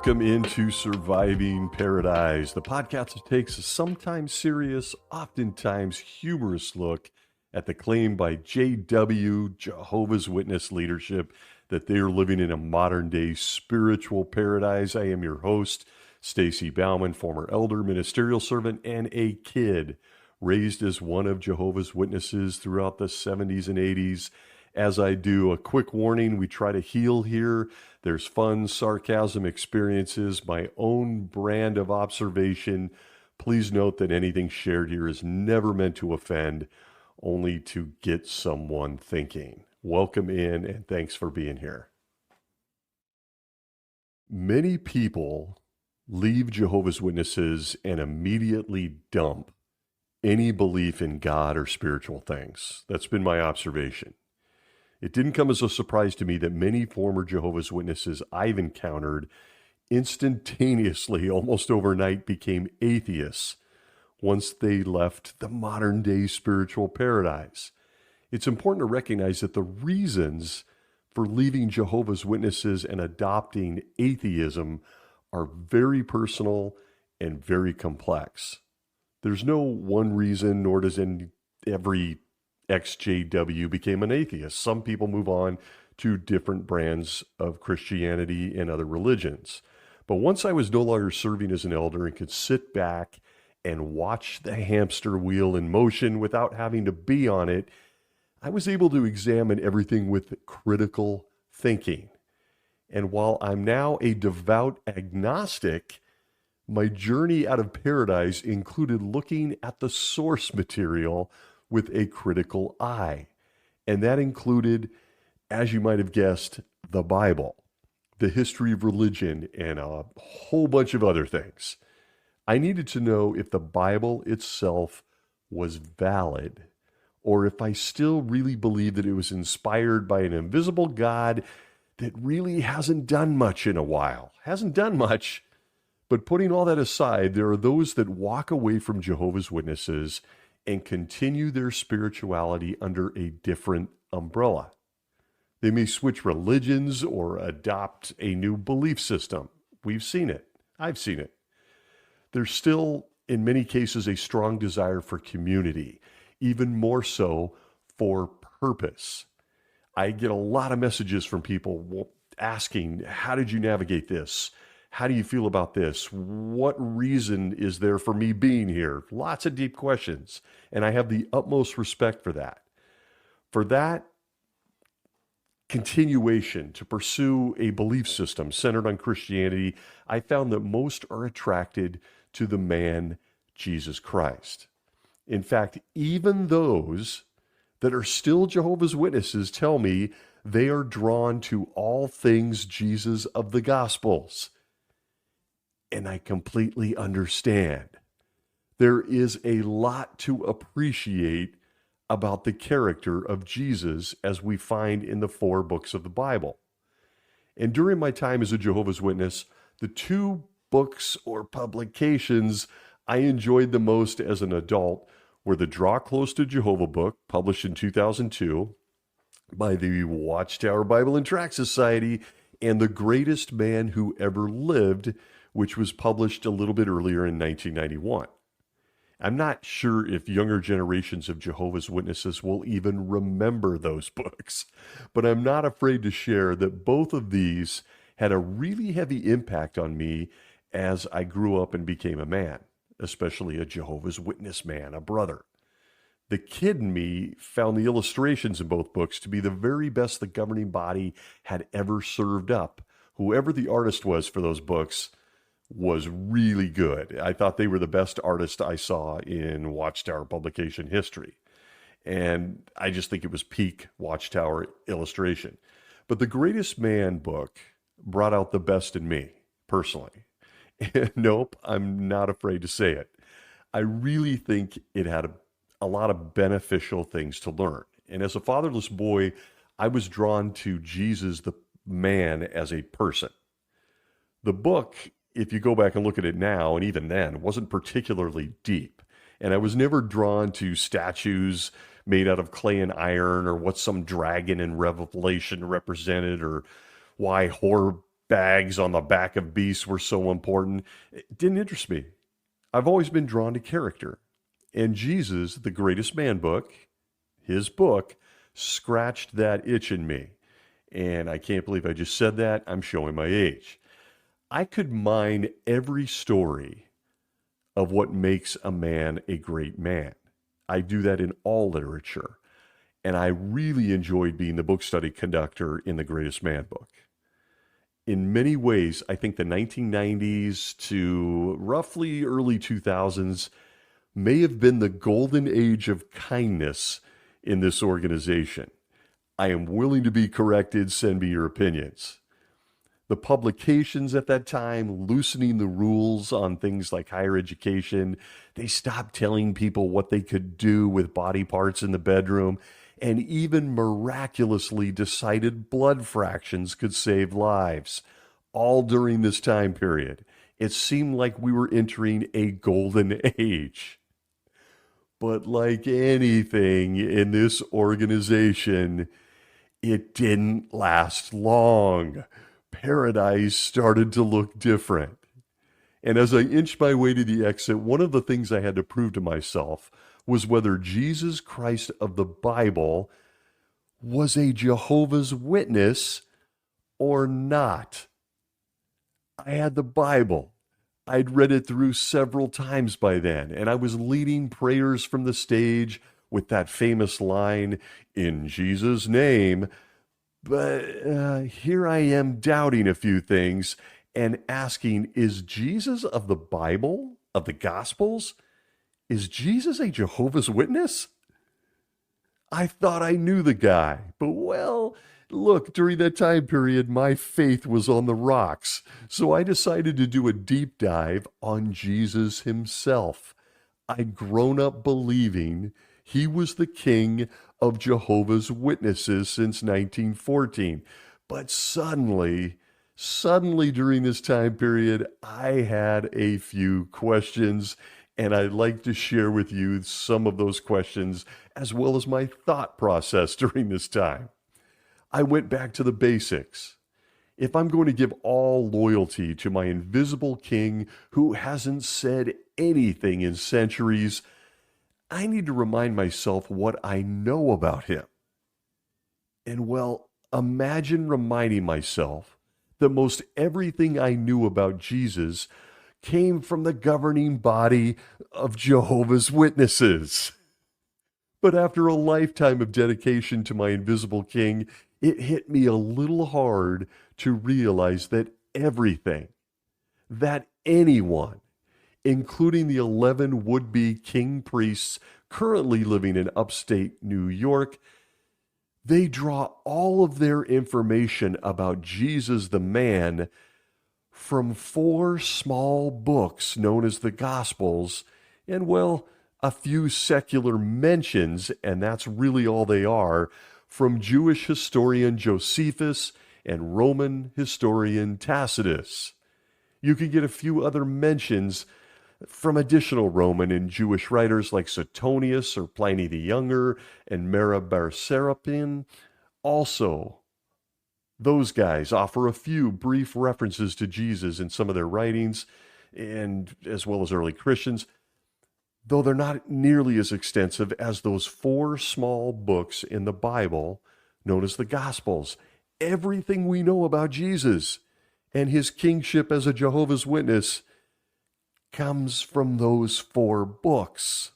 Welcome into Surviving Paradise, the podcast that takes a sometimes serious, oftentimes humorous look at the claim by JW, Jehovah's Witness leadership, that they are living in a modern-day spiritual paradise. I am your host, Stacy Bauman, former elder, ministerial servant, and a kid raised as one of Jehovah's Witnesses throughout the 70s and 80s. As I do, a quick warning, we try to heal here. There's fun, sarcasm, experiences, my own brand of observation. Please note that anything shared here is never meant to offend, only to get someone thinking. Welcome in, and thanks for being here. Many people leave Jehovah's Witnesses and immediately dump any belief in God or spiritual things. That's been my observation. It didn't come as a surprise to me that many former Jehovah's Witnesses I've encountered instantaneously, almost overnight, became atheists once they left the modern-day spiritual paradise. It's important to recognize that the reasons for leaving Jehovah's Witnesses and adopting atheism are very personal and very complex. There's no one reason, nor does every ex-JW became an atheist. Some people move on to different brands of Christianity and other religions. But once I was no longer serving as an elder and could sit back and watch the hamster wheel in motion without having to be on it, I was able to examine everything with critical thinking. And while I'm now a devout agnostic, my journey out of paradise included looking at the source material with a critical eye. And that included, as you might have guessed, the Bible, the history of religion, and a whole bunch of other things. I needed to know if the Bible itself was valid, or if I still really believed that it was inspired by an invisible God that really hasn't done much in a while. Hasn't done much, but putting all that aside, there are those that walk away from Jehovah's Witnesses and continue their spirituality under a different umbrella. They may switch religions or adopt a new belief system. We've seen it. I've seen it. There's still, in many cases, a strong desire for community, even more so for purpose. I get a lot of messages from people asking, how did you navigate this? How do you feel about this? What reason is there for me being here? Lots of deep questions, and I have the utmost respect for that. For that continuation to pursue a belief system centered on Christianity, I found that most are attracted to the man, Jesus Christ. In fact, even those that are still Jehovah's Witnesses tell me they are drawn to all things Jesus of the Gospels. And I completely understand. There is a lot to appreciate about the character of Jesus as we find in the 4 books of the Bible. And during my time as a Jehovah's Witness, the 2 books or publications I enjoyed the most as an adult were the Draw Close to Jehovah book, published in 2002 by the Watchtower Bible and Tract Society, and The Greatest Man Who Ever Lived, which was published a little bit earlier in 1991. I'm not sure if younger generations of Jehovah's Witnesses will even remember those books, but I'm not afraid to share that both of these had a really heavy impact on me as I grew up and became a man, especially a Jehovah's Witness man, a brother. The kid in me found the illustrations in both books to be the very best the governing body had ever served up. Whoever the artist was for those books was really good. I thought they were the best artist I saw in Watchtower publication history. And I just think it was peak Watchtower illustration. But the Greatest Man book brought out the best in me, personally. And nope, I'm not afraid to say it. I really think it had a lot of beneficial things to learn. And as a fatherless boy, I was drawn to Jesus, the man, as a person. The book, if you go back and look at it now, and even then, wasn't particularly deep. And I was never drawn to statues made out of clay and iron, or what some dragon in Revelation represented, or why whore bags on the back of beasts were so important. It didn't interest me. I've always been drawn to character. And Jesus, the Greatest Man book, his book, scratched that itch in me. And I can't believe I just said that. I'm showing my age. I could mine every story of what makes a man a great man. I do that in all literature. And I really enjoyed being the book study conductor in the Greatest Man book. In many ways, I think the 1990s to roughly early 2000s may have been the golden age of kindness in this organization. I am willing to be corrected. Send me your opinions. The publications at that time, loosening the rules on things like higher education, they stopped telling people what they could do with body parts in the bedroom, and even miraculously decided blood fractions could save lives, all during this time period. It seemed like we were entering a golden age. But like anything in this organization, it didn't last long. Paradise started to look different. And as I inched my way to the exit, one of the things I had to prove to myself was whether Jesus Christ of the Bible was a Jehovah's Witness or not. I had the Bible. I'd read it through several times by then, and I was leading prayers from the stage with that famous line, "In Jesus' name." But here I am doubting a few things and asking, is Jesus of the Bible, of the Gospels, is Jesus a Jehovah's Witness? I thought I knew the guy, but well, look, during that time period, my faith was on the rocks. So I decided to do a deep dive on Jesus himself. I'd grown up believing he was the king of Jehovah's Witnesses since 1914. But suddenly during this time period, I had a few questions, and I'd like to share with you some of those questions as well as my thought process during this time. I went back to the basics. If I'm going to give all loyalty to my invisible king who hasn't said anything in centuries, I need to remind myself what I know about him. And well, imagine reminding myself that most everything I knew about Jesus came from the governing body of Jehovah's Witnesses. But after a lifetime of dedication to my invisible king, it hit me a little hard to realize that everything, that anyone, including the 11 would-be king priests currently living in upstate New York, they draw all of their information about Jesus the man from 4 small books known as the Gospels, and well, a few secular mentions, and that's really all they are, from Jewish historian Josephus and Roman historian Tacitus. You can get a few other mentions from additional Roman and Jewish writers like Suetonius or Pliny the Younger and Marabar-Serapin. Also, those guys offer a few brief references to Jesus in some of their writings, and as well as early Christians, though they're not nearly as extensive as those 4 small books in the Bible known as the Gospels. Everything we know about Jesus and his kingship as a Jehovah's Witness comes from those 4 books.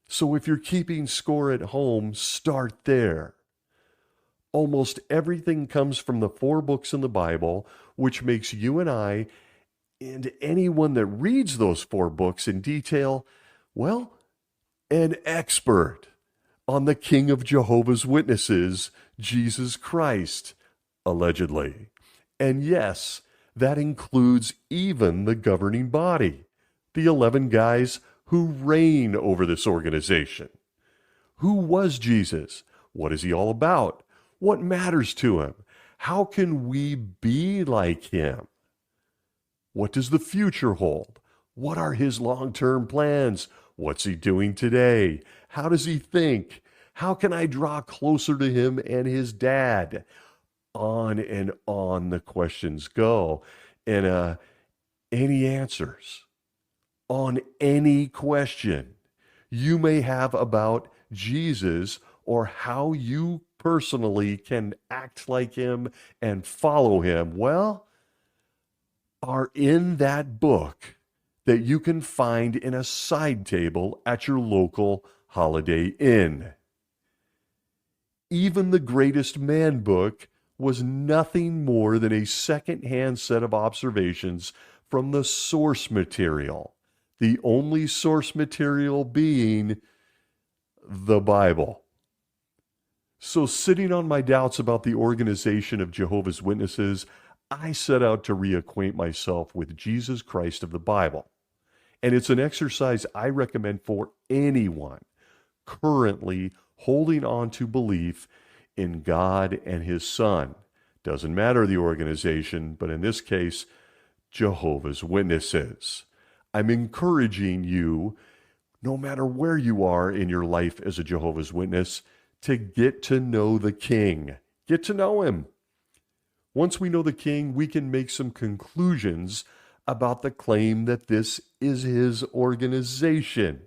So if you're keeping score at home, start there. Almost everything comes from the 4 books in the Bible, which makes you and I, and anyone that reads those 4 books in detail, well, an expert on the King of Jehovah's Witnesses, Jesus Christ, allegedly. And yes, that includes even the governing body, the 11 guys who reign over this organization. Who was Jesus? What is he all about? What matters to him? How can we be like him? What does the future hold? What are his long-term plans? What's he doing today? How does he think? How can I draw closer to him and his dad? On and on the questions go. And any answers on any question you may have about Jesus or how you personally can act like him and follow him, well, are in that book that you can find in a side table at your local Holiday Inn. Even the Greatest Man book was nothing more than a second-hand set of observations from the source material, the only source material being the Bible. So, sitting on my doubts about the organization of Jehovah's Witnesses, I set out to reacquaint myself with Jesus Christ of the Bible. And it's an exercise I recommend for anyone currently holding on to belief in God and his Son. Doesn't matter the organization, but in this case, Jehovah's Witnesses. I'm encouraging you, no matter where you are in your life as a Jehovah's Witness, to get to know the King. Get to know him. Once we know the King, we can make some conclusions about the claim that this is his organization.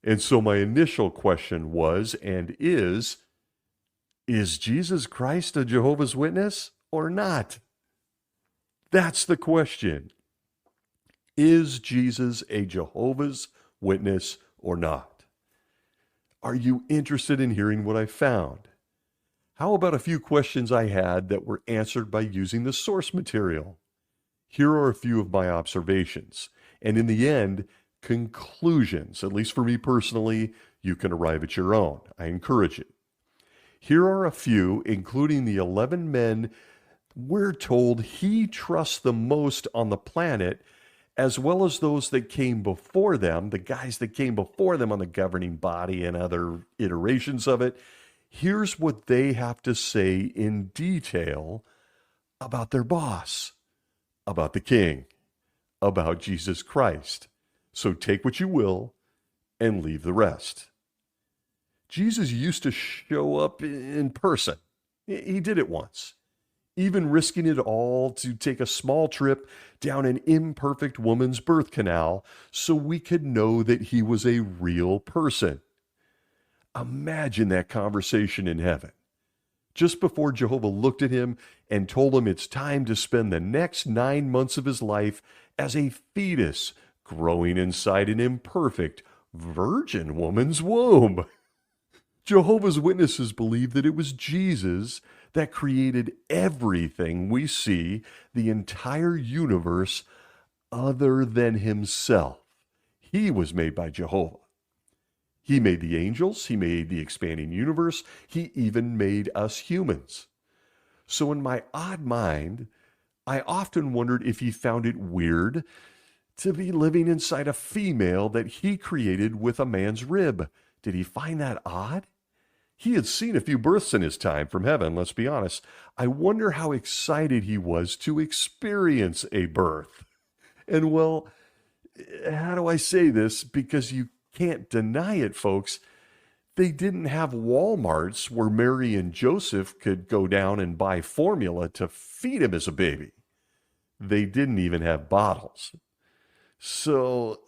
And so my initial question was and is Jesus Christ a Jehovah's Witness or not? That's the question. Is Jesus a Jehovah's Witness or not? Are you interested in hearing what I found? How about a few questions I had that were answered by using the source material? Here are a few of my observations, and in the end, conclusions. At least for me personally, you can arrive at your own. I encourage it. Here are a few, including the 11 men we're told he trusts the most on the planet, as well as those that came before them, the guys that came before them on the governing body and other iterations of it. Here's what they have to say in detail about their boss, about the King, about Jesus Christ. So take what you will and leave the rest. Jesus used to show up in person. He did it once, even risking it all to take a small trip down an imperfect woman's birth canal so we could know that he was a real person. Imagine that conversation in heaven. Just before Jehovah looked at him and told him it's time to spend the next 9 months of his life as a fetus growing inside an imperfect virgin woman's womb. Jehovah's Witnesses believe that it was Jesus that created everything we see, the entire universe, other than himself. He was made by Jehovah. He made the angels, he made the expanding universe, he even made us humans. So in my odd mind, I often wondered if he found it weird to be living inside a female that he created with a man's rib. Did he find that odd? He had seen a few births in his time from heaven, let's be honest. I wonder how excited he was to experience a birth. And well, how do I say this? Because you can't deny it, folks. They didn't have Walmarts where Mary and Joseph could go down and buy formula to feed him as a baby. They didn't even have bottles. So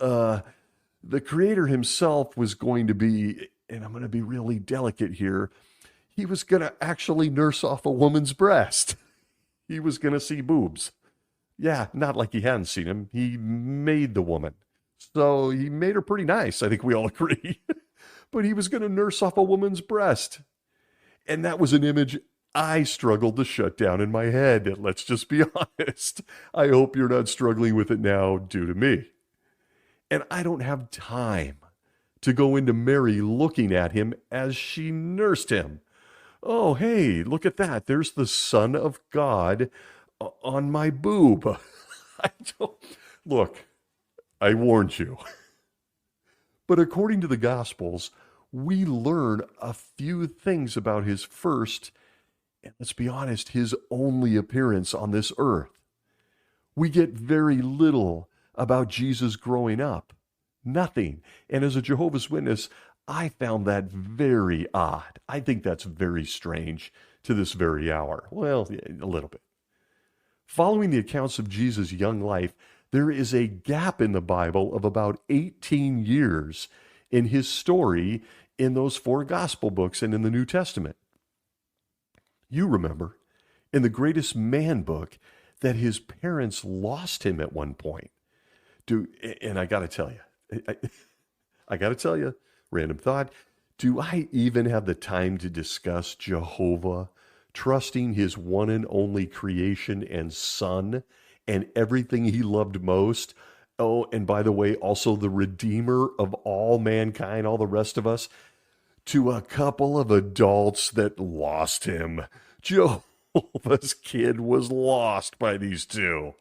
the Creator himself was going to be, and I'm going to be really delicate here, he was going to actually nurse off a woman's breast. He was going to see boobs. Yeah, not like he hadn't seen them. He made the woman. So he made her pretty nice, I think we all agree. But he was going to nurse off a woman's breast. And that was an image I struggled to shut down in my head. Let's just be honest. I hope you're not struggling with it now due to me. And I don't have time to go into Mary looking at him as she nursed him. Oh, hey, look at that. There's the Son of God on my boob. Look, I warned you. But according to the Gospels, we learn a few things about his first, and let's be honest, his only appearance on this earth. We get very little about Jesus growing up. Nothing. And as a Jehovah's Witness, I found that very odd. I think that's very strange to this very hour. Well, yeah, a little bit. Following the accounts of Jesus' young life, there is a gap in the Bible of about 18 years in his story in those 4 gospel books and in the New Testament. You remember in the Greatest Man book that his parents lost him at one point. And I got to tell you, I got to tell you, random thought, do I even have the time to discuss Jehovah trusting his one and only creation and son and everything he loved most? Oh, and by the way, also the Redeemer of all mankind, all the rest of us, to a couple of adults that lost him. Jehovah's kid was lost by these two.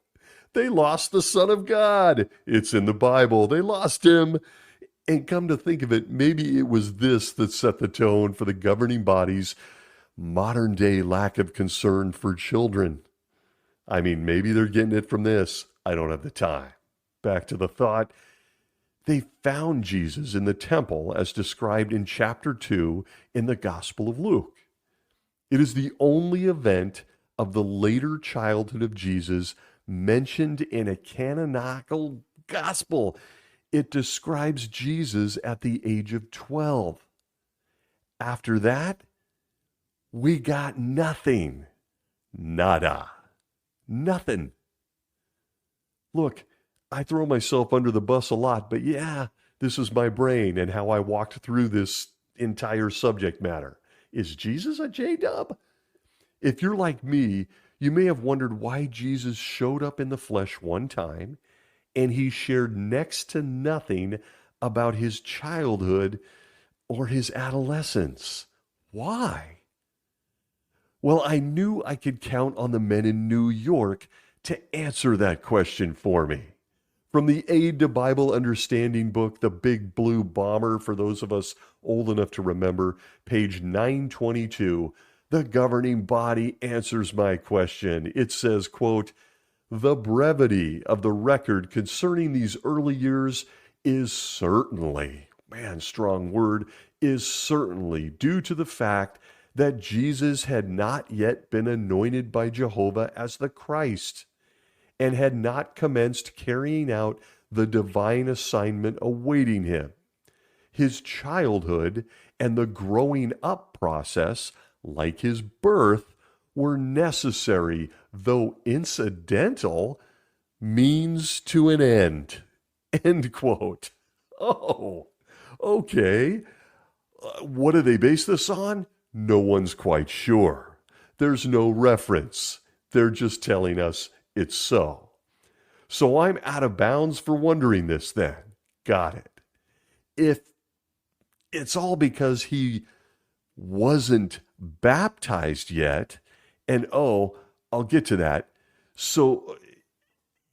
They lost the Son of God. It's in the Bible. They lost him. And come to think of it, maybe it was this that set the tone for the governing body's modern day lack of concern for children. I mean, maybe they're getting it from this. I don't have the time. Back to the thought. They found Jesus in the temple as described in chapter 2 in the Gospel of Luke. It is the only event of the later childhood of Jesus mentioned in a canonical gospel. It describes Jesus at the age of 12. After that, we got nothing. Nada. Nothing. Look, I throw myself under the bus a lot, but yeah, this is my brain and how I walked through this entire subject matter. Is Jesus a J-dub? If you're like me, you may have wondered why Jesus showed up in the flesh one time and he shared next to nothing about his childhood or his adolescence. Why? Well, I knew I could count on the men in New York to answer that question for me. From the Aid to Bible Understanding book, The Big Blue Bomber, for those of us old enough to remember, page 922, the governing body answers my question. It says, quote, "The brevity of the record concerning these early years is certainly," man, strong word, "is certainly due to the fact that Jesus had not yet been anointed by Jehovah as the Christ and had not commenced carrying out the divine assignment awaiting him. His childhood and the growing up process, like his birth, were necessary, though incidental, means to an end." End quote. Oh, okay. What do they base this on? No one's quite sure. There's no reference. They're just telling us it's so. So I'm out of bounds for wondering this then. Got it. If it's all because he wasn't baptized yet, and oh, I'll get to that. So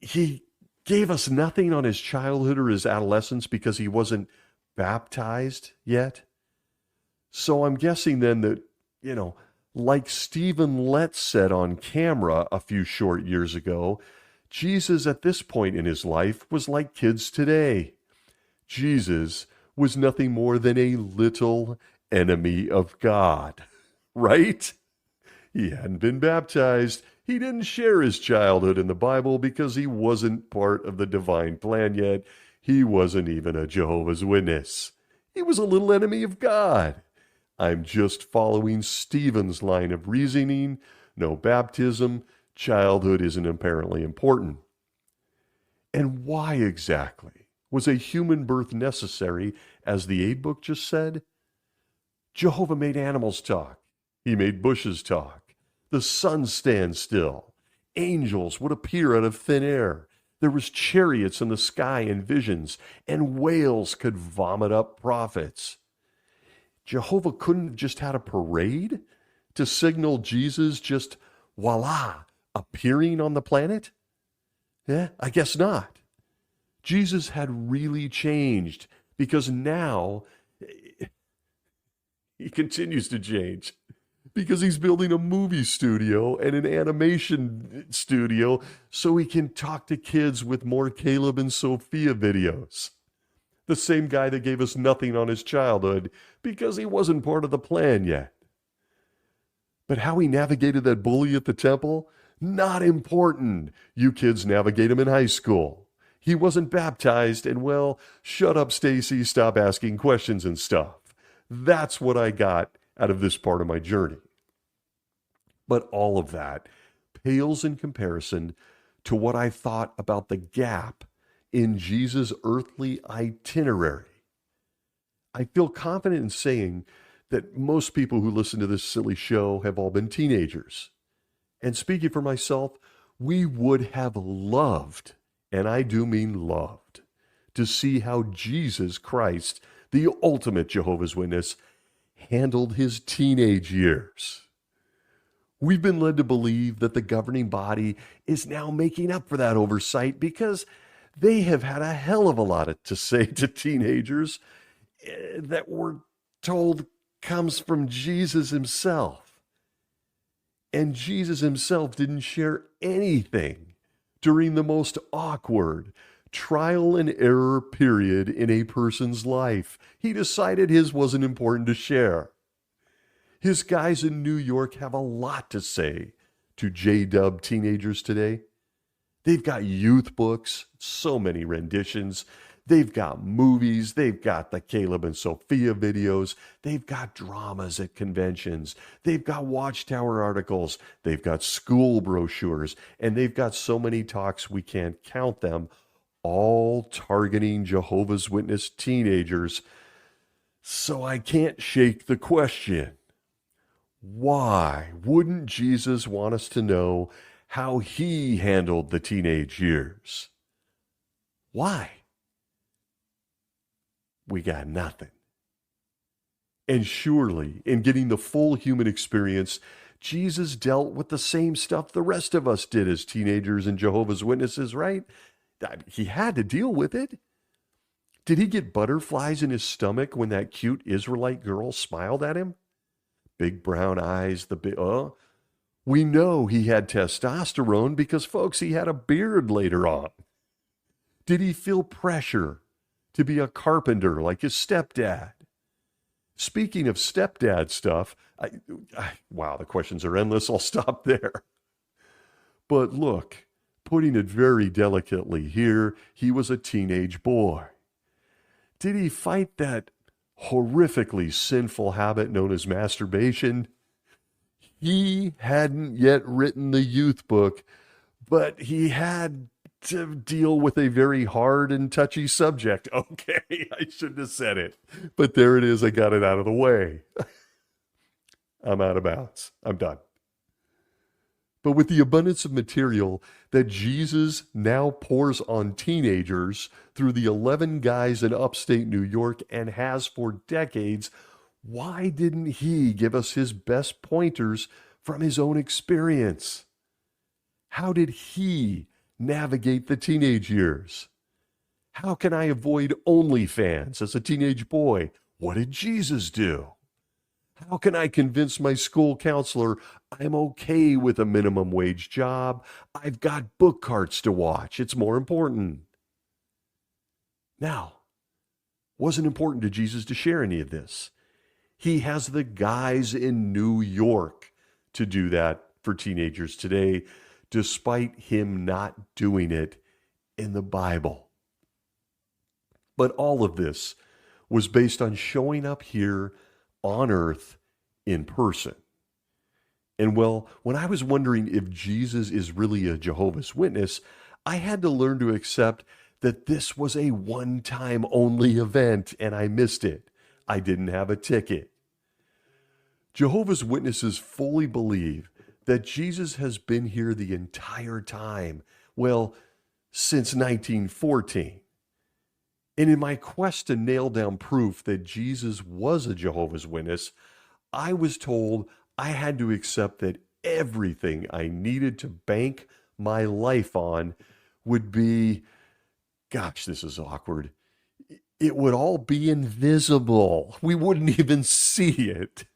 he gave us nothing on his childhood or his adolescence because he wasn't baptized yet. So I'm guessing then that, like Stephen Letts said on camera a few short years ago, Jesus at this point in his life was like kids today. Jesus was nothing more than a little enemy of God, right? He hadn't been baptized. He didn't share his childhood in the Bible because he wasn't part of the divine plan yet. He wasn't even a Jehovah's Witness. He was a little enemy of God. I'm just following Stephen's line of reasoning. No baptism. Childhood isn't apparently important. And why exactly was a human birth necessary, as the Aid book just said? Jehovah made animals talk. He made bushes talk. The sun stand still. Angels would appear out of thin air. There was chariots in the sky and visions, and whales could vomit up prophets. Jehovah couldn't have just had a parade to signal Jesus just, voila, appearing on the planet? I guess not. Jesus had really changed because now he continues to change because he's building a movie studio and an animation studio so he can talk to kids with more Caleb and Sophia videos. The same guy that gave us nothing on his childhood because he wasn't part of the plan yet. But how he navigated that bully at the temple, not important. You kids navigate him in high school. He wasn't baptized, and well, shut up, Stacy, stop asking questions and stuff. That's what I got out of this part of my journey. But all of that pales in comparison to what I thought about the gap in Jesus' earthly itinerary. I feel confident in saying that most people who listen to this silly show have all been teenagers. And speaking for myself, we would have loved, and I do mean loved, to see how Jesus Christ, the ultimate Jehovah's Witness, handled his teenage years. We've been led to believe that the governing body is now making up for that oversight because they have had a hell of a lot to say to teenagers that we're told comes from Jesus himself. And Jesus himself didn't share anything during the most awkward trial and error period in a person's life. He decided his wasn't important to share. His guys in New York have a lot to say to J-Dub teenagers today. They've got youth books, so many renditions. They've got movies. They've got the Caleb and Sophia videos. They've got dramas at conventions. They've got Watchtower articles. They've got school brochures. And they've got so many talks we can't count them, all targeting Jehovah's Witness teenagers. So I can't shake the question. Why wouldn't Jesus want us to know how he handled the teenage years? Why? We got nothing. And surely, in getting the full human experience, Jesus dealt with the same stuff the rest of us did as teenagers and Jehovah's Witnesses, right? He had to deal with it. Did he get butterflies in his stomach when that cute Israelite girl smiled at him? Big brown eyes, we know he had testosterone because, folks, he had a beard later on. Did he feel pressure to be a carpenter like his stepdad? Speaking of stepdad stuff, wow, the questions are endless. I'll stop there. But look, putting it very delicately here, he was a teenage boy. Did he fight that horrifically sinful habit known as masturbation? He hadn't yet written the youth book, but he had to deal with a very hard and touchy subject. Okay, I shouldn't have said it, but there it is. I got it out of the way. I'm out of bounds. I'm done. But with the abundance of material that Jesus now pours on teenagers through the 11 guys in upstate New York and has for decades, why didn't he give us his best pointers from his own experience? How did he navigate the teenage years? How can I avoid OnlyFans as a teenage boy? What did Jesus do? How can I convince my school counselor I'm okay with a minimum wage job? I've got book carts to watch. It's more important. Now, wasn't important to Jesus to share any of this. He has the guys in New York to do that for teenagers today, despite him not doing it in the Bible. But all of this was based on showing up here on earth in person. And well, when I was wondering if Jesus is really a Jehovah's Witness, I had to learn to accept that this was a one-time only event and I missed it. I didn't have a ticket. Jehovah's Witnesses fully believe that Jesus has been here the entire time, well, since 1914. And in my quest to nail down proof that Jesus was a Jehovah's Witness, I was told I had to accept that everything I needed to bank my life on would be, gosh, this is awkward. It would all be invisible. We wouldn't even see it.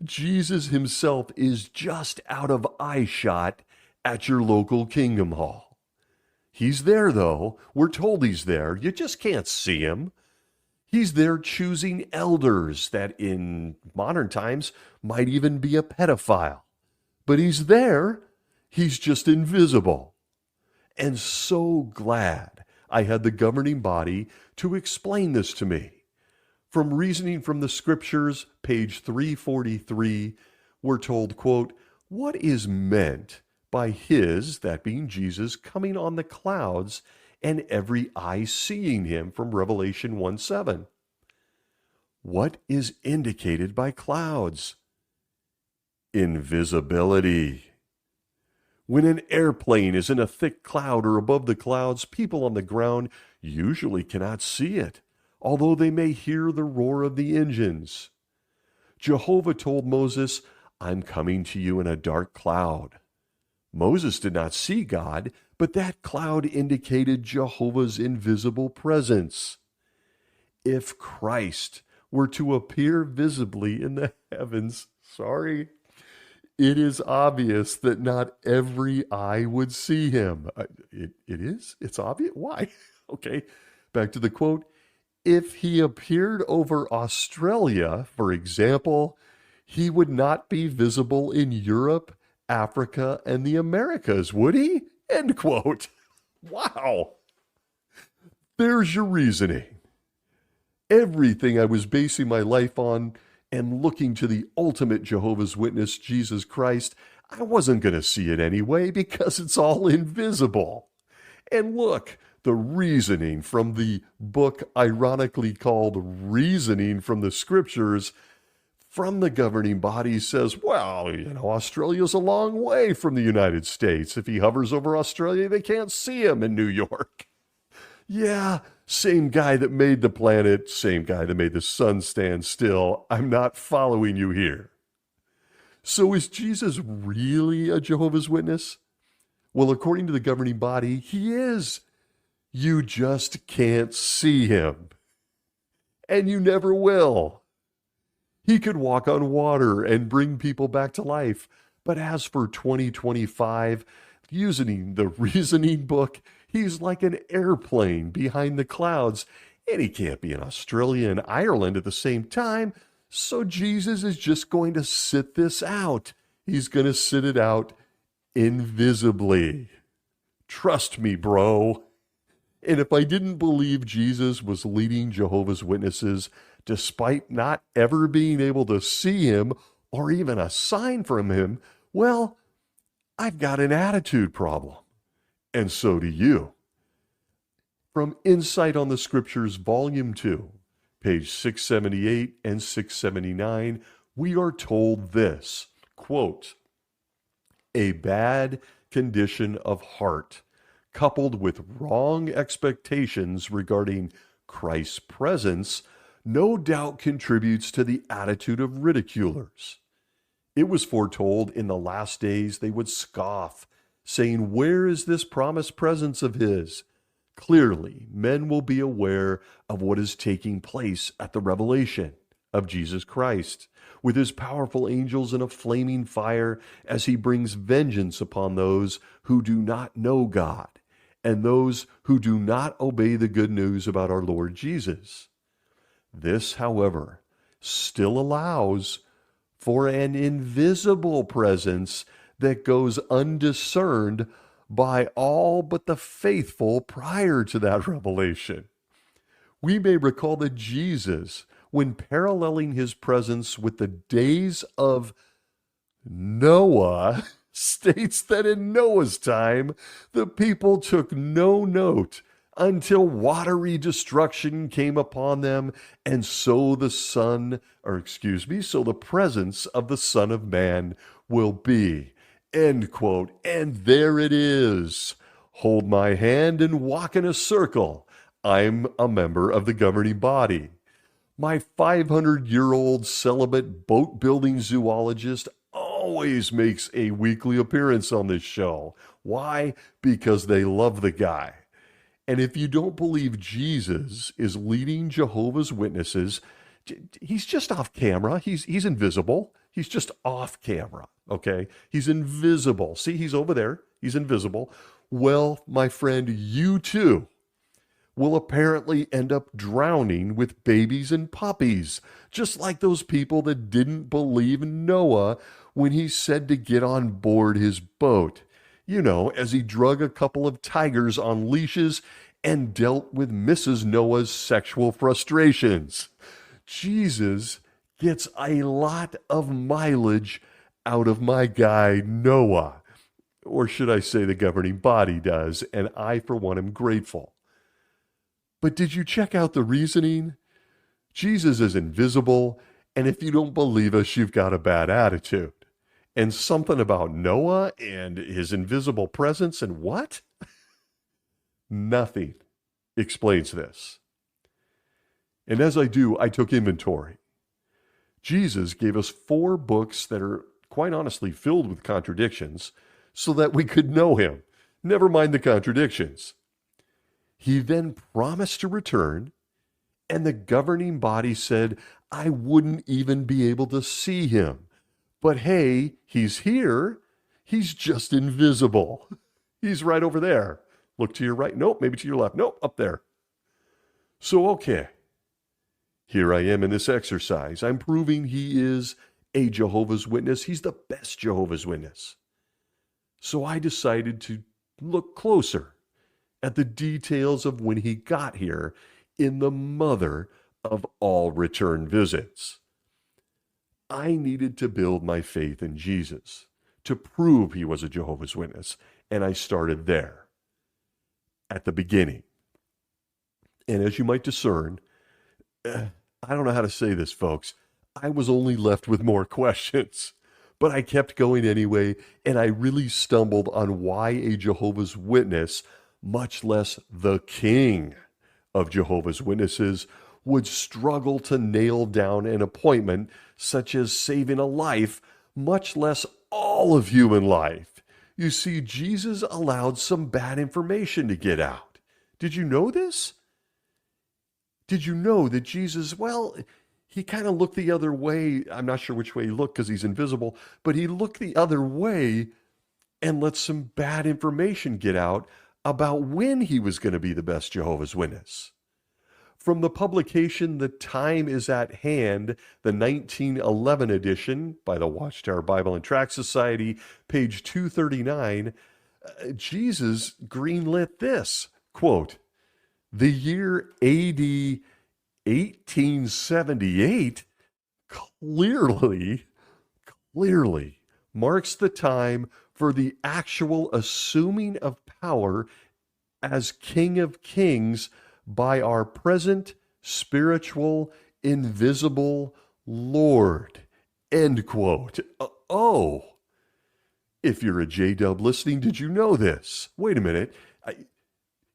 Jesus himself is just out of eyeshot at your local Kingdom Hall. He's there, though. We're told he's there. You just can't see him. He's there choosing elders that in modern times might even be a pedophile. But he's there. He's just invisible. And so glad I had the governing body to explain this to me. From Reasoning from the Scriptures, page 343, we're told, quote, "What is meant by his," that being Jesus, "coming on the clouds and every eye seeing him," from Revelation 1:7. What is indicated by clouds? Invisibility. When an airplane is in a thick cloud or above the clouds, people on the ground usually cannot see it, although they may hear the roar of the engines. Jehovah told Moses, "I'm coming to you in a dark cloud." Moses did not see God, but that cloud indicated Jehovah's invisible presence. If Christ were to appear visibly in the heavens, it is obvious that not every eye would see him. It is? It's obvious? Why? Okay, back to the quote. If he appeared over Australia, for example, he would not be visible in Europe, Africa, and the Americas, would he? End quote. Wow. There's your reasoning. Everything I was basing my life on and looking to the ultimate Jehovah's Witness, Jesus Christ, I wasn't going to see it anyway because it's all invisible. And look, the reasoning from the book ironically called Reasoning from the Scriptures from the governing body says, well, Australia's a long way from the United States. If he hovers over Australia, they can't see him in New York. Yeah, same guy that made the planet, same guy that made the sun stand still. I'm not following you here. So is Jesus really a Jehovah's Witness? Well, according to the governing body, he is. You just can't see him. And you never will. He could walk on water and bring people back to life. But as for 2025, using the reasoning book, he's like an airplane behind the clouds, and he can't be in Australia and Ireland at the same time. So Jesus is just going to sit this out. He's going to sit it out invisibly. Trust me, bro. And if I didn't believe Jesus was leading Jehovah's Witnesses, despite not ever being able to see him or even a sign from him, well, I've got an attitude problem. And so do you. From Insight on the Scriptures, Volume 2, page 678 and 679, we are told this, quote, "A bad condition of heart, coupled with wrong expectations regarding Christ's presence, no doubt contributes to the attitude of ridiculers. It was foretold in the last days they would scoff, saying, 'Where is this promised presence of his?' Clearly, men will be aware of what is taking place at the revelation of Jesus Christ, with his powerful angels in a flaming fire as he brings vengeance upon those who do not know God and those who do not obey the good news about our Lord Jesus. This, however, still allows for an invisible presence that goes undiscerned by all but the faithful prior to that revelation. We may recall that Jesus, when paralleling his presence with the days of Noah, states that in Noah's time, the people took no note until watery destruction came upon them, and so the presence of the Son of Man will be. End quote. And there it is. Hold my hand and walk in a circle. I'm a member of the governing body. My 500-year-old celibate boat-building zoologist always makes a weekly appearance on this show. Why? Because they love the guy. And if you don't believe Jesus is leading Jehovah's Witnesses, he's just off camera. He's invisible. He's just off camera, okay? He's invisible. See, he's over there. He's invisible. Well, my friend, you too will apparently end up drowning with babies and puppies, just like those people that didn't believe Noah when he said to get on board his boat. You know, as he drug a couple of tigers on leashes and dealt with Mrs. Noah's sexual frustrations. Jesus gets a lot of mileage out of my guy Noah. Or should I say the governing body does, and I, for one, am grateful. But did you check out the reasoning? Jesus is invisible, and if you don't believe us, you've got a bad attitude. And something about Noah and his invisible presence and what? Nothing explains this. And as I do, I took inventory. Jesus gave us 4 books that are, quite honestly, filled with contradictions so that we could know him. Never mind the contradictions. He then promised to return, and the governing body said, I wouldn't even be able to see him. But hey, he's here. He's just invisible. He's right over there. Look to your right. Nope, maybe to your left. Nope, up there. So, okay. Here I am in this exercise. I'm proving he is a Jehovah's Witness. He's the best Jehovah's Witness. So I decided to look closer at the details of when he got here in the mother of all return visits. I needed to build my faith in Jesus to prove he was a Jehovah's Witness, and I started there, at the beginning. And as you might discern, I don't know how to say this, folks. I was only left with more questions, but I kept going anyway, and I really stumbled on why a Jehovah's Witness, much less the king of Jehovah's Witnesses, would struggle to nail down an appointment such as saving a life, much less all of human life. You see, Jesus allowed some bad information to get out. Did you know this? Did you know that Jesus, well, he kind of looked the other way. I'm not sure which way he looked because he's invisible, but he looked the other way and let some bad information get out about when he was going to be the best Jehovah's Witness. From the publication The Time Is at Hand, the 1911 edition by the Watchtower Bible and Tract Society, page 239, Jesus greenlit this, quote, the year AD 1878 clearly marks the time for the actual assuming of power as King of Kings by our present spiritual, invisible Lord. End quote. Oh, if you're a J-Dub listening, did you know this? Wait a minute.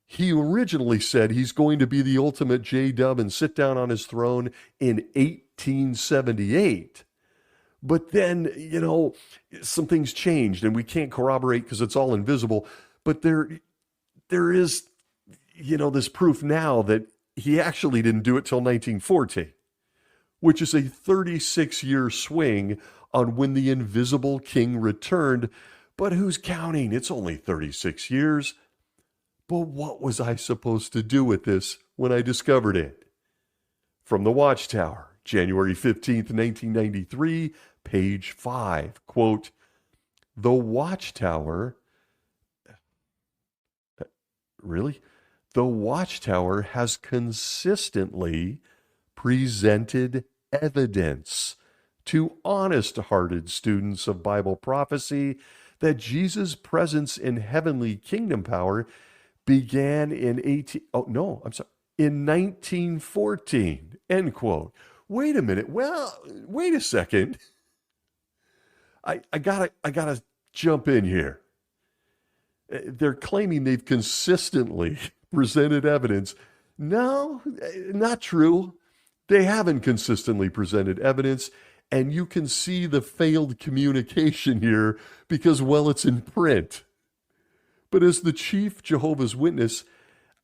He originally said he's going to be the ultimate J-Dub and sit down on his throne in 1878. But then, you know, some things changed and we can't corroborate because it's all invisible. But there is, you know, this proof now that he actually didn't do it till 1914, which is a 36-year swing on when the invisible king returned. But who's counting? It's only 36 years. But what was I supposed to do with this when I discovered it? From the Watchtower, January 15th, 1993, page 5, quote, the Watchtower, really? The Watchtower has consistently presented evidence to honest-hearted students of Bible prophecy that Jesus' presence in heavenly kingdom power began in 1914, end quote. Wait a minute. Well, wait a second. I gotta jump in here. They're claiming they've consistently presented evidence. No, not true. They haven't consistently presented evidence, and you can see the failed communication here because, well, it's in print. But as the chief Jehovah's Witness,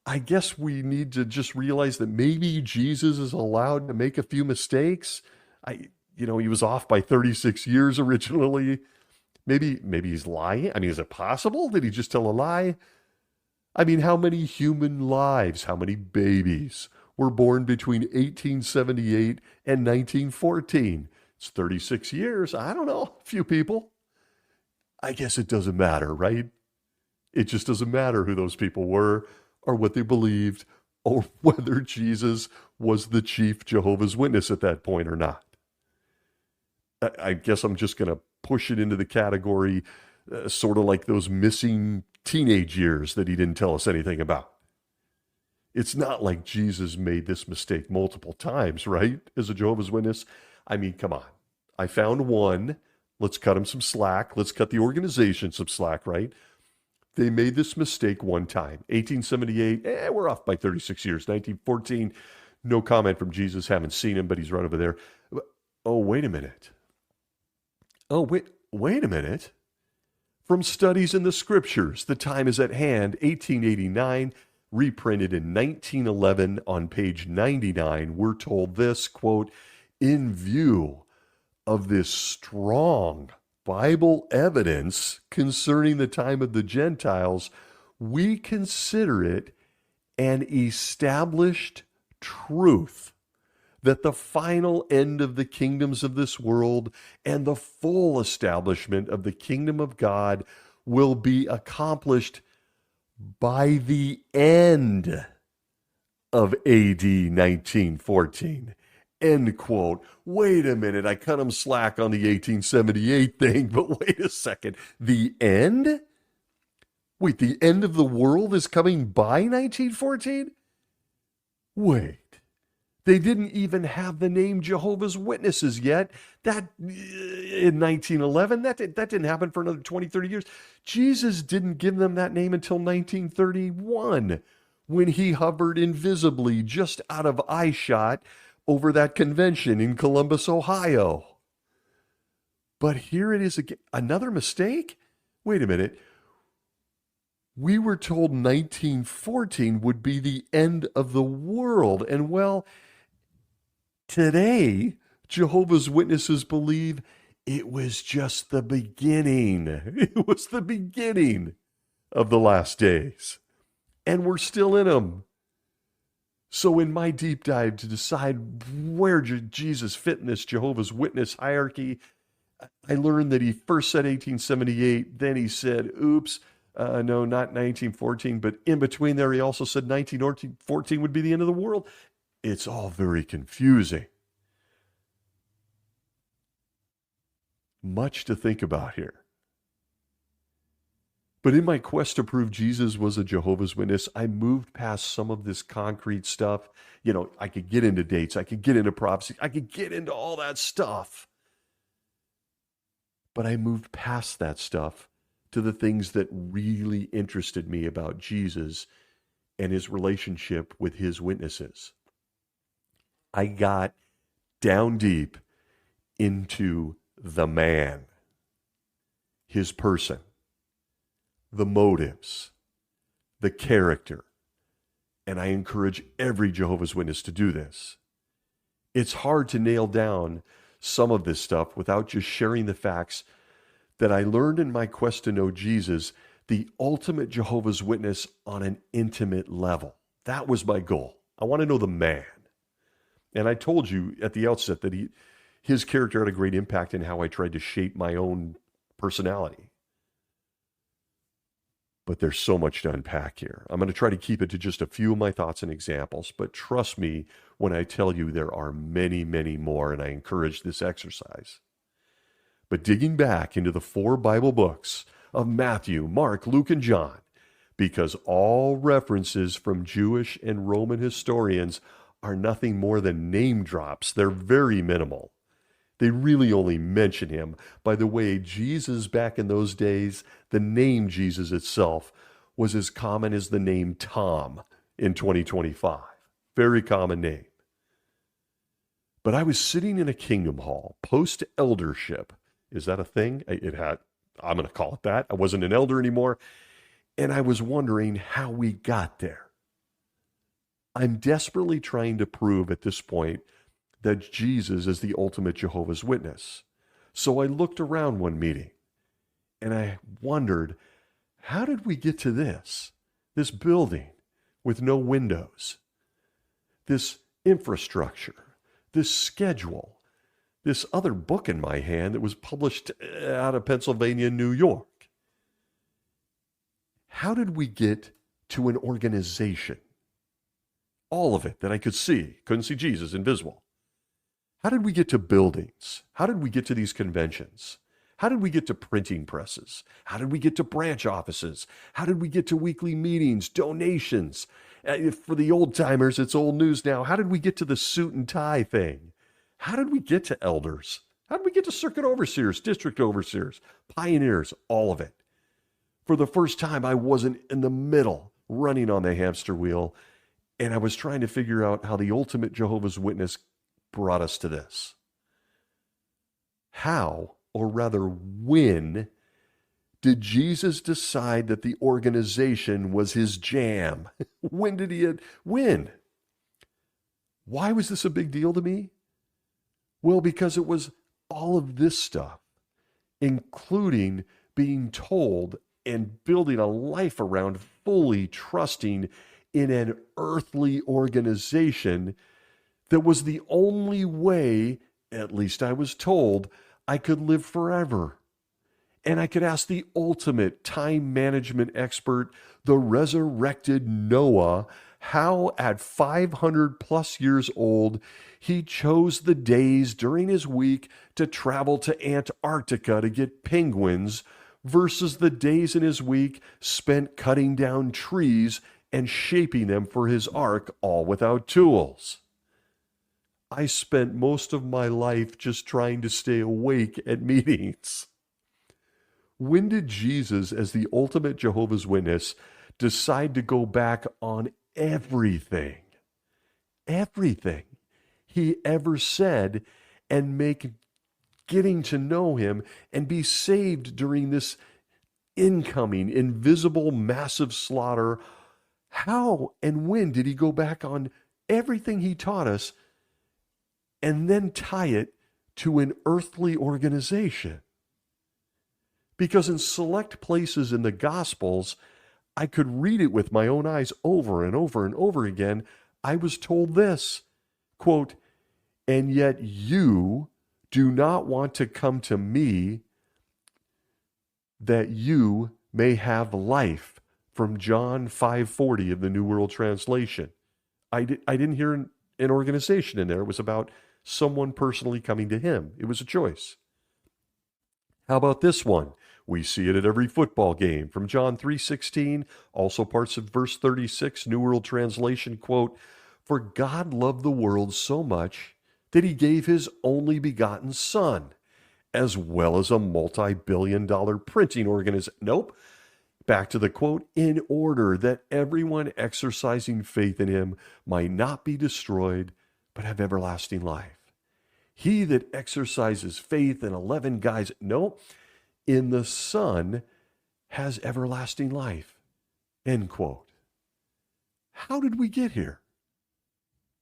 I guess we need to just realize that maybe Jesus is allowed to make a few mistakes. He was off by 36 years originally. Maybe he's lying. I mean, is it possible? Did he just tell a lie? I mean, how many human lives, how many babies were born between 1878 and 1914? It's 36 years. I don't know, a few people. I guess it doesn't matter, right? It just doesn't matter who those people were or what they believed or whether Jesus was the chief Jehovah's Witness at that point or not. I guess I'm just going to push it into the category sort of like those missing teenage years that he didn't tell us anything about. It's not like Jesus made this mistake multiple times, right? As a Jehovah's Witness. I mean, come on. I found one. Let's cut him some slack. Let's cut the organization some slack, right? They made this mistake one time. 1878, we're off by 36 years. 1914, no comment from Jesus. Haven't seen him, but he's right over there. Oh, wait a minute. Oh, wait a minute. From studies in the scriptures, the time is at hand, 1889, reprinted in 1911 on page 99, we're told this, quote, in view of this strong Bible evidence concerning the time of the Gentiles, we consider it an established truth that the final end of the kingdoms of this world and the full establishment of the kingdom of God will be accomplished by the end of AD 1914. End quote. Wait a minute, I cut him slack on the 1878 thing, but wait a second. The end? Wait, the end of the world is coming by 1914? Wait. They didn't even have the name Jehovah's Witnesses yet. That in 1911, that didn't happen for another 20, 30 years. Jesus didn't give them that name until 1931, when he hovered invisibly just out of eyeshot over that convention in Columbus, Ohio. But here it is again. Another mistake? Wait a minute. We were told 1914 would be the end of the world. And well, today, Jehovah's Witnesses believe it was just the beginning. It was the beginning of the last days. And we're still in them. So in my deep dive to decide where Jesus fit in this Jehovah's Witness hierarchy, I learned that he first said 1878, then he said, oops, no, not 1914, but in between there he also said 1914 would be the end of the world. It's all very confusing. Much to think about here. But in my quest to prove Jesus was a Jehovah's Witness, I moved past some of this concrete stuff. You know, I could get into dates, I could get into prophecy, I could get into all that stuff. But I moved past that stuff to the things that really interested me about Jesus and his relationship with his witnesses. I got down deep into the man, his person, the motives, the character. And I encourage every Jehovah's Witness to do this. It's hard to nail down some of this stuff without just sharing the facts that I learned in my quest to know Jesus, the ultimate Jehovah's Witness on an intimate level. That was my goal. I want to know the man. And I told you at the outset that his character had a great impact in how I tried to shape my own personality. But there's so much to unpack here. I'm going to try to keep it to just a few of my thoughts and examples, but trust me when I tell you there are many, many more, and I encourage this exercise. But digging back into the 4 Bible books of Matthew, Mark, Luke, and John, because all references from Jewish and Roman historians are nothing more than name drops. They're very minimal. They really only mention him. By the way, Jesus back in those days, the name Jesus itself was as common as the name Tom in 2025. Very common name. But I was sitting in a kingdom hall, post-eldership. Is that a thing? I'm going to call it that. I wasn't an elder anymore. And I was wondering how we got there. I'm desperately trying to prove at this point that Jesus is the ultimate Jehovah's Witness. So I looked around one meeting and I wondered, how did we get to this? this building with no windows, this infrastructure, this schedule, this other book in my hand that was published out of Pennsylvania and New York. How did we get to an organization? All of it that I could see. Couldn't see Jesus, invisible. How did we get to buildings? How did we get to these conventions? How did we get to printing presses? How did we get to branch offices? How did we get to weekly meetings, donations? For the old timers, it's old news now. How did we get to the suit and tie thing? How did we get to elders? How did we get to circuit overseers, district overseers, pioneers, all of it? For the first time, I wasn't in the middle running on the hamster wheel, and I was trying to figure out how the ultimate Jehovah's Witness brought us to this. How, or rather when, did Jesus decide that the organization was his jam? When did he? When? Why was this a big deal to me? Well, because it was all of this stuff, including being told and building a life around fully trusting in an earthly organization that was the only way, at least I was told, I could live forever. And I could ask the ultimate time management expert, the resurrected Noah, how at 500 plus years old, he chose the days during his week to travel to Antarctica to get penguins versus the days in his week spent cutting down trees and shaping them for his ark, all without tools. I spent most of my life just trying to stay awake at meetings. When did Jesus, as the ultimate Jehovah's Witness, decide to go back on everything he ever said and make getting to know him and be saved during this incoming, invisible, massive slaughter? How and when did he go back on everything he taught us and then tie it to an earthly organization? Because in select places in the Gospels, I could read it with my own eyes over and over and over again. I was told this, quote, "And yet you do not want to come to me that you may have life," from John 5:40 of the New World Translation. I didn't hear an organization in there. It was about someone personally coming to him. It was a choice. How about this one? We see it at every football game. From John 3:16, also parts of verse 36, New World Translation, quote, "For God loved the world so much that he gave his only begotten Son," as well as a multi-billion-dollar printing organization. Nope. Back to the quote, "in order that everyone exercising faith in him might not be destroyed, but have everlasting life. He that exercises faith in 11 guys," no, "in the Son has everlasting life," end quote. How did we get here?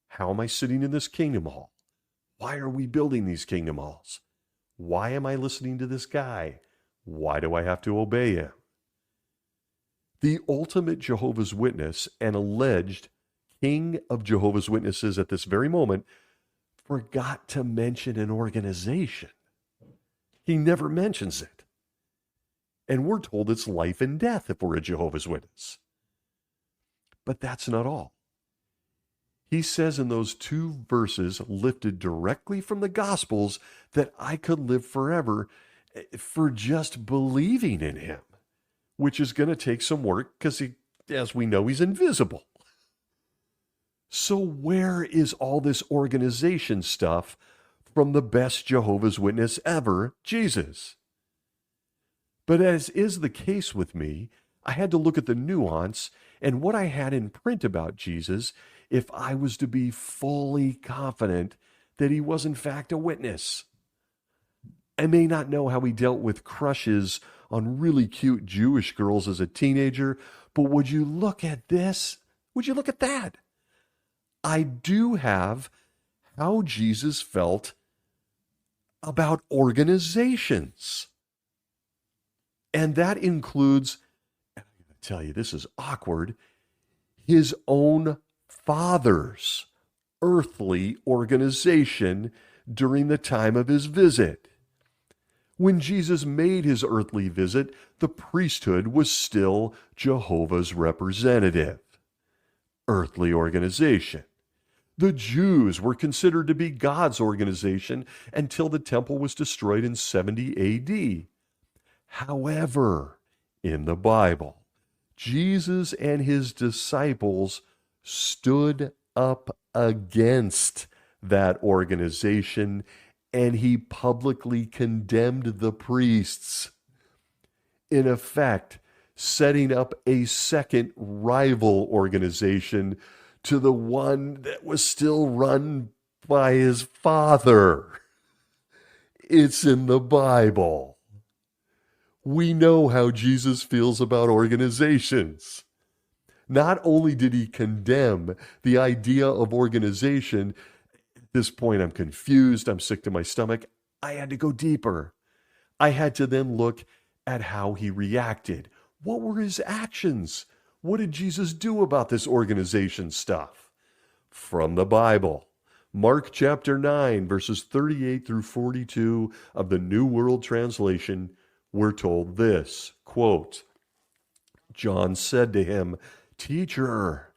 How am I sitting in this kingdom hall? Why are we building these kingdom halls? Why am I listening to this guy? Why do I have to obey him? The ultimate Jehovah's Witness and alleged king of Jehovah's Witnesses at this very moment forgot to mention an organization. He never mentions it. And we're told it's life and death if we're a Jehovah's Witness. But that's not all. He says in those two verses lifted directly from the Gospels that I could live forever for just believing in him, which is going to take some work because, as we know, he's invisible. So where is all this organization stuff from the best Jehovah's Witness ever, Jesus? But as is the case with me, I had to look at the nuance and what I had in print about Jesus if I was to be fully confident that he was in fact a witness. I may not know how he dealt with crushes on really cute Jewish girls as a teenager, but would you look at this? Would you look at that? I do have how Jesus felt about organizations. And that includes, tell you, this is awkward, his own father's earthly organization during the time of his visit. When Jesus made his earthly visit, the priesthood was still Jehovah's representative. Earthly organization. The Jews were considered to be God's organization until the temple was destroyed in 70 AD. However, in the Bible, Jesus and his disciples stood up against that organization, and he publicly condemned the priests, in effect, setting up a second rival organization to the one that was still run by his father. It's in the Bible. We know how Jesus feels about organizations. Not only did he condemn the idea of organization, at this point I'm confused, I'm sick to my stomach, I had to go deeper. I had to then look at how he reacted. What were his actions? What did Jesus do about this organization stuff? From the Bible. Mark chapter 9, verses 38 through 42 of the New World Translation, we're told this, quote, John said to him, Teacher,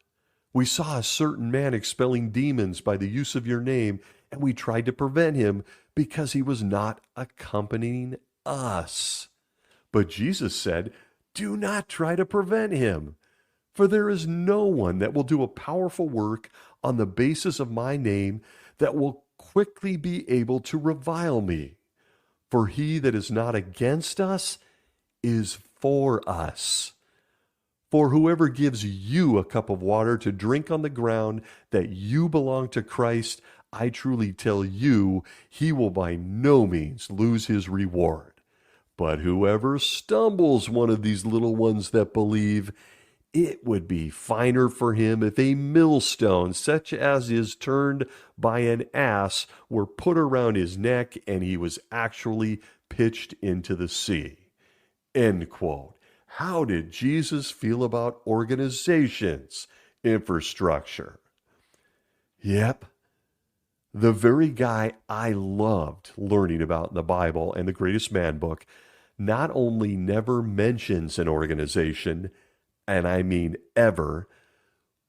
we saw a certain man expelling demons by the use of your name, and we tried to prevent him because he was not accompanying us. But Jesus said, Do not try to prevent him, for there is no one that will do a powerful work on the basis of my name that will quickly be able to revile me. For he that is not against us is for us. For whoever gives you a cup of water to drink on the ground that you belong to Christ, I truly tell you, he will by no means lose his reward. But whoever stumbles one of these little ones that believe, it would be finer for him if a millstone, such as is turned by an ass, were put around his neck and he was actually pitched into the sea. End quote. How did Jesus feel about organizations, infrastructure? Yep, the very guy I loved learning about in the Bible and the Greatest Man book not only never mentions an organization, and I mean ever,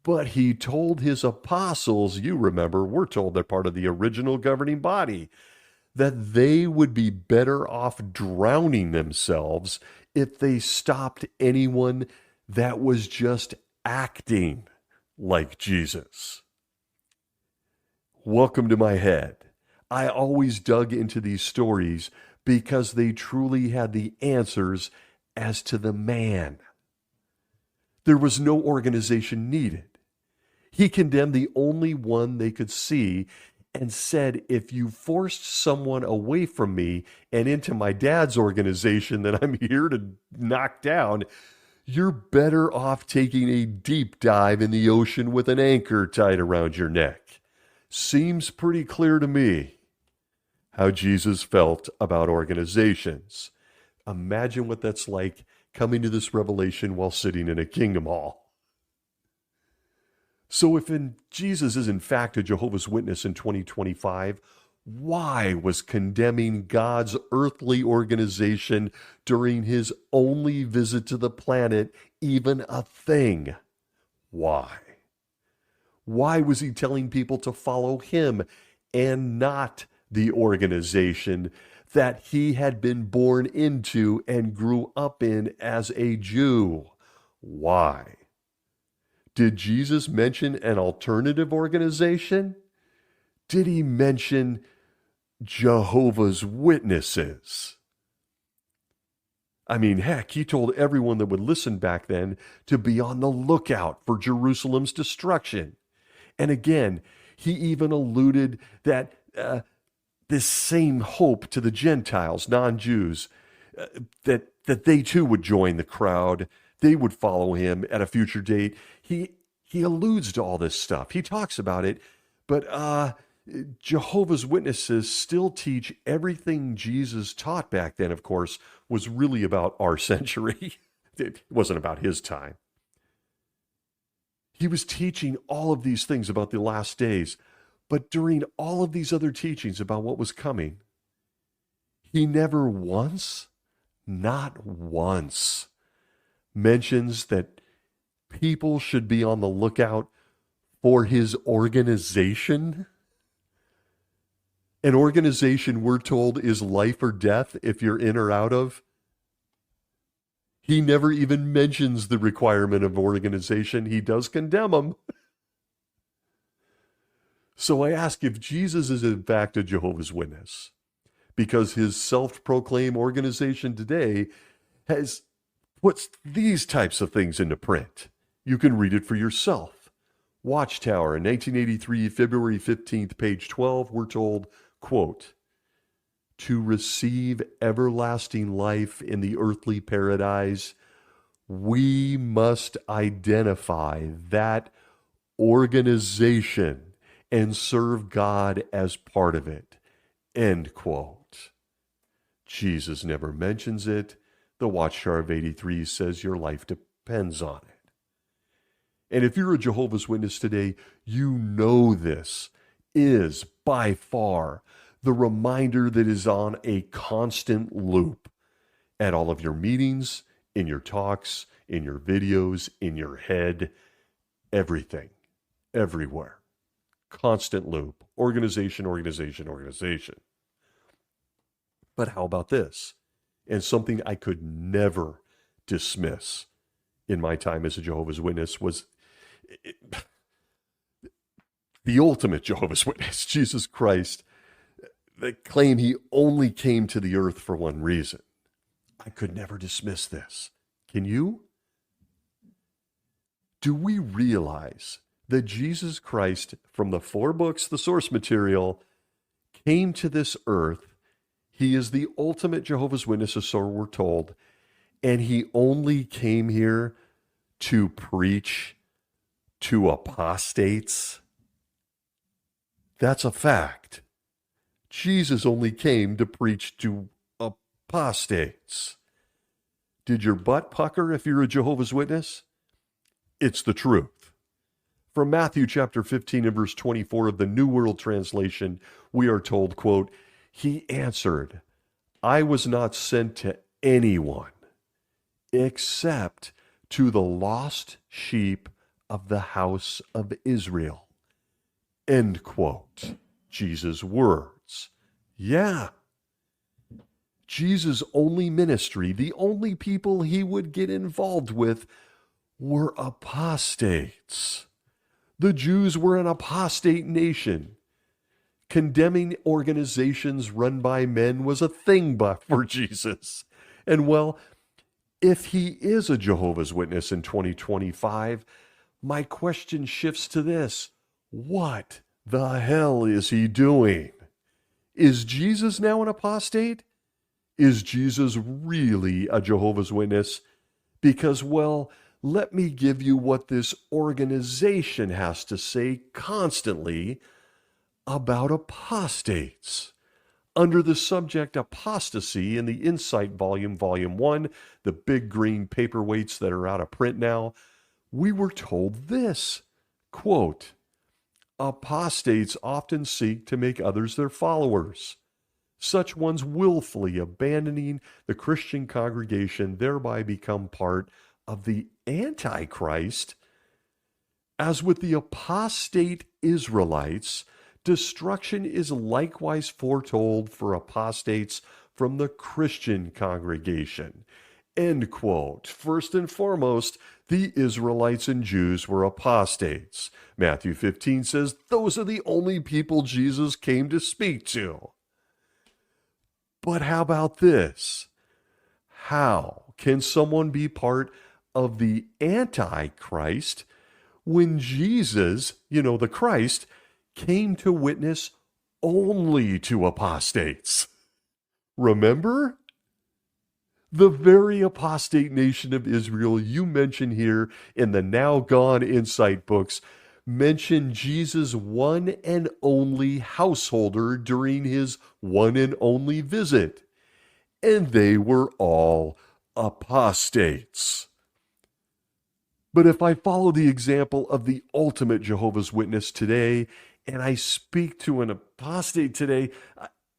but he told his apostles, you remember, we're told they're part of the original governing body, that they would be better off drowning themselves if they stopped anyone that was just acting like Jesus. Welcome to my head. I always dug into these stories because they truly had the answers as to the man. There was no organization needed. He condemned the only one they could see and said, if you forced someone away from me and into my dad's organization that I'm here to knock down, you're better off taking a deep dive in the ocean with an anchor tied around your neck. Seems pretty clear to me how Jesus felt about organizations. Imagine what that's like coming to this revelation while sitting in a kingdom hall. So if Jesus is in fact a Jehovah's Witness in 2025, why was condemning God's earthly organization during his only visit to the planet even a thing? Why? Why was he telling people to follow him and not the organization that he had been born into and grew up in as a Jew? Why? Did Jesus mention an alternative organization? Did he mention Jehovah's Witnesses? I mean, heck, he told everyone that would listen back then to be on the lookout for Jerusalem's destruction. And again, he even alluded that this same hope to the Gentiles, non-Jews, that they too would join the crowd. They would follow him at a future date. He alludes to all this stuff. He talks about it, but Jehovah's Witnesses still teach everything Jesus taught back then, of course, was really about our century. it wasn't about his time. He was teaching all of these things about the last days, but during all of these other teachings about what was coming, he never once, not once, mentions that people should be on the lookout for his organization. An organization, we're told, is life or death if you're in or out of. He never even mentions the requirement of organization. He does condemn them. So I ask, if Jesus is in fact a Jehovah's Witness, because his self-proclaimed organization today has puts these types of things into print. You can read it for yourself. Watchtower, 1983, February 15th, page 12, we're told, quote, "To receive everlasting life in the earthly paradise, we must identify that organization and serve God as part of it." End quote. Jesus never mentions it. The Watchtower of 83 says your life depends on it. And if you're a Jehovah's Witness today, you know this is by far the reminder that is on a constant loop at all of your meetings, in your talks, in your videos, in your head, everything, everywhere. Constant loop. Organization, organization, organization. But how about this? And something I could never dismiss in my time as a Jehovah's Witness was the ultimate Jehovah's Witness, Jesus Christ, that claim he only came to the earth for one reason. I could never dismiss this. Can you? Do we realize that Jesus Christ, from the 4 books, the source material, came to this earth? He is the ultimate Jehovah's Witness, so we're told, and he only came here to preach to apostates? That's a fact. Jesus only came to preach to apostates. Did your butt pucker if you're a Jehovah's Witness? It's the truth. From Matthew chapter 15 and verse 24 of the New World Translation, we are told, quote, "He answered, I was not sent to anyone except to the lost sheep of the house of Israel." End quote. Jesus' words. Yeah. Jesus' only ministry, the only people he would get involved with, were apostates. The Jews were an apostate nation. Condemning organizations run by men was a thing for Jesus. And well, if he is a Jehovah's Witness in 2025, my question shifts to this. What the hell is he doing? Is Jesus now an apostate? Is Jesus really a Jehovah's Witness? Because, well, let me give you what this organization has to say constantly about apostates. Under the subject apostasy in the Insight volume 1, the big green paperweights that are out of print now, we were told this, quote, "Apostates often seek to make others their followers. Such ones willfully abandoning the Christian congregation thereby become part of the Antichrist. As with the apostate Israelites, destruction is likewise foretold for apostates from the Christian congregation." End quote. First and foremost, the Israelites and Jews were apostates. Matthew 15 says those are the only people Jesus came to speak to. But how about this? How can someone be part of the Antichrist when Jesus, the Christ, came to witness only to apostates? Remember? The very apostate nation of Israel you mention here in the now gone Insight books mention Jesus' one and only householder during his one and only visit. And they were all apostates. But if I follow the example of the ultimate Jehovah's Witness today, and I speak to an apostate today,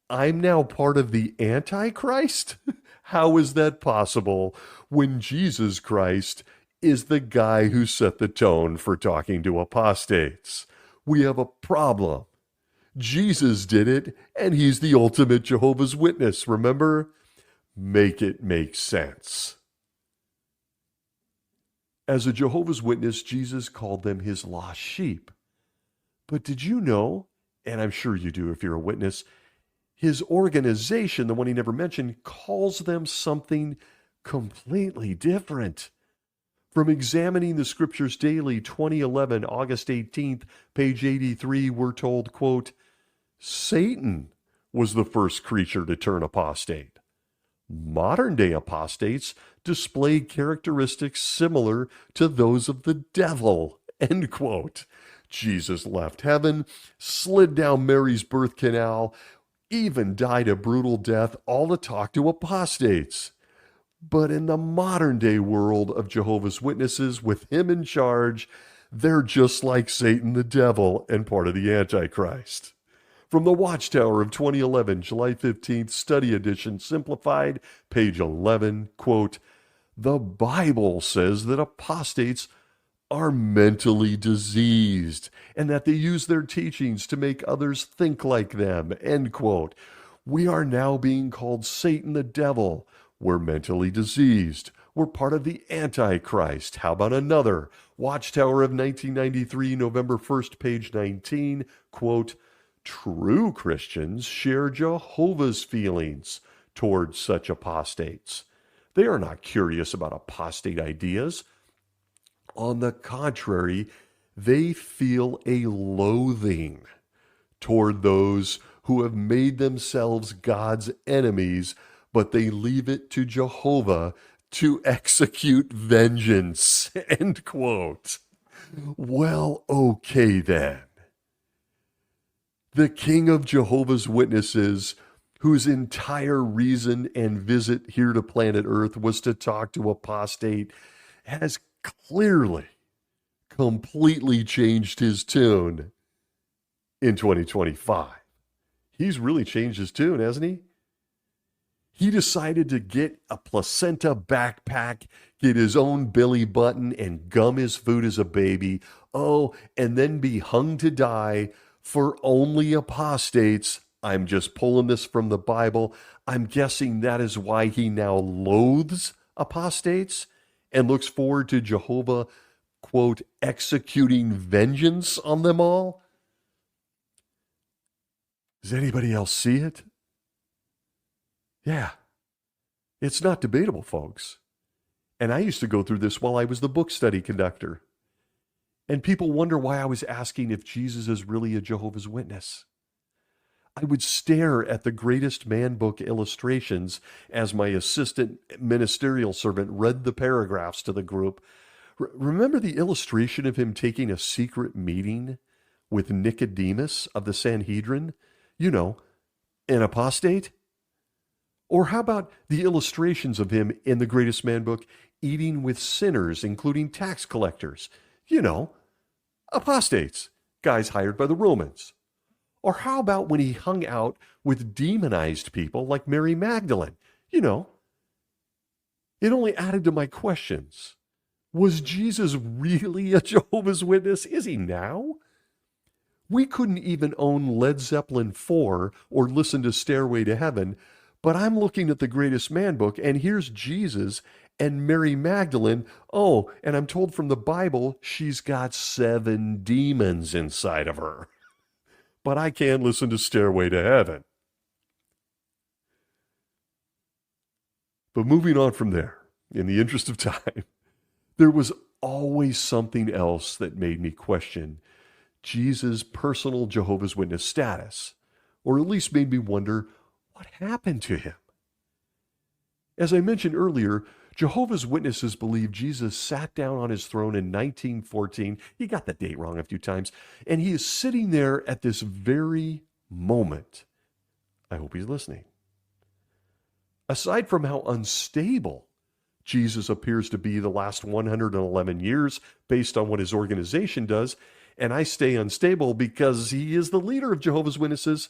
I'm now part of the Antichrist? How is that possible when Jesus Christ is the guy who set the tone for talking to apostates? We have a problem. Jesus did it, and he's the ultimate Jehovah's Witness, remember? Make it make sense. As a Jehovah's Witness, Jesus called them his lost sheep. But did you know, and I'm sure you do if you're a witness, his organization, the one he never mentioned, calls them something completely different. From Examining the Scriptures Daily, 2011, August 18th, page 83, we're told, quote, Satan was the first creature to turn apostate. Modern-day apostates display characteristics similar to those of the devil, end quote. Jesus left heaven, slid down Mary's birth canal, even died a brutal death, all to talk to apostates. But in the modern-day world of Jehovah's Witnesses, with him in charge, they're just like Satan the devil and part of the Antichrist. From the Watchtower of 2011, July 15th, Study Edition, Simplified, page 11, quote, The Bible says that apostates are mentally diseased and that they use their teachings to make others think like them, end quote. We are now being called Satan the devil. We're mentally diseased. We're part of the Antichrist. How about another? Watchtower of 1993, November 1st, page 19, quote, True Christians share Jehovah's feelings towards such apostates. They are not curious about apostate ideas. On the contrary, they feel a loathing toward those who have made themselves God's enemies, but they leave it to Jehovah to execute vengeance, end quote. Well, okay then. The King of Jehovah's Witnesses, whose entire reason and visit here to planet Earth was to talk to apostate, has clearly, completely changed his tune in 2025. He's really changed his tune, hasn't he? He decided to get a placenta backpack, get his own belly button, and gum his food as a baby. Oh, and then be hung to die for only apostates. I'm just pulling this from the Bible. I'm guessing that is why he now loathes apostates and looks forward to Jehovah, quote, executing vengeance on them all. Does anybody else see it? Yeah, it's not debatable, folks. And I used to go through this while I was the book study conductor. And people wonder why I was asking if Jesus is really a Jehovah's Witness. I would stare at the Greatest Man book illustrations as my assistant ministerial servant read the paragraphs to the group. Remember the illustration of him taking a secret meeting with Nicodemus of the Sanhedrin? You know, an apostate? Or how about the illustrations of him in the Greatest Man book eating with sinners, including tax collectors? You know, apostates, guys hired by the Romans. Or how about when he hung out with demonized people like Mary Magdalene? You know, it only added to my questions. Was Jesus really a Jehovah's Witness? Is he now? We couldn't even own Led Zeppelin 4 or listen to Stairway to Heaven, but I'm looking at the Greatest Man book, and here's Jesus and Mary Magdalene. Oh, and I'm told from the Bible she's got 7 demons inside of her. But I can't listen to Stairway to Heaven. But moving on from there, in the interest of time, there was always something else that made me question Jesus' personal Jehovah's Witness status, or at least made me wonder what happened to him. As I mentioned earlier, Jehovah's Witnesses believe Jesus sat down on his throne in 1914. He got the date wrong a few times. And he is sitting there at this very moment. I hope he's listening. Aside from how unstable Jesus appears to be the last 111 years based on what his organization does, and I stay unstable because he is the leader of Jehovah's Witnesses.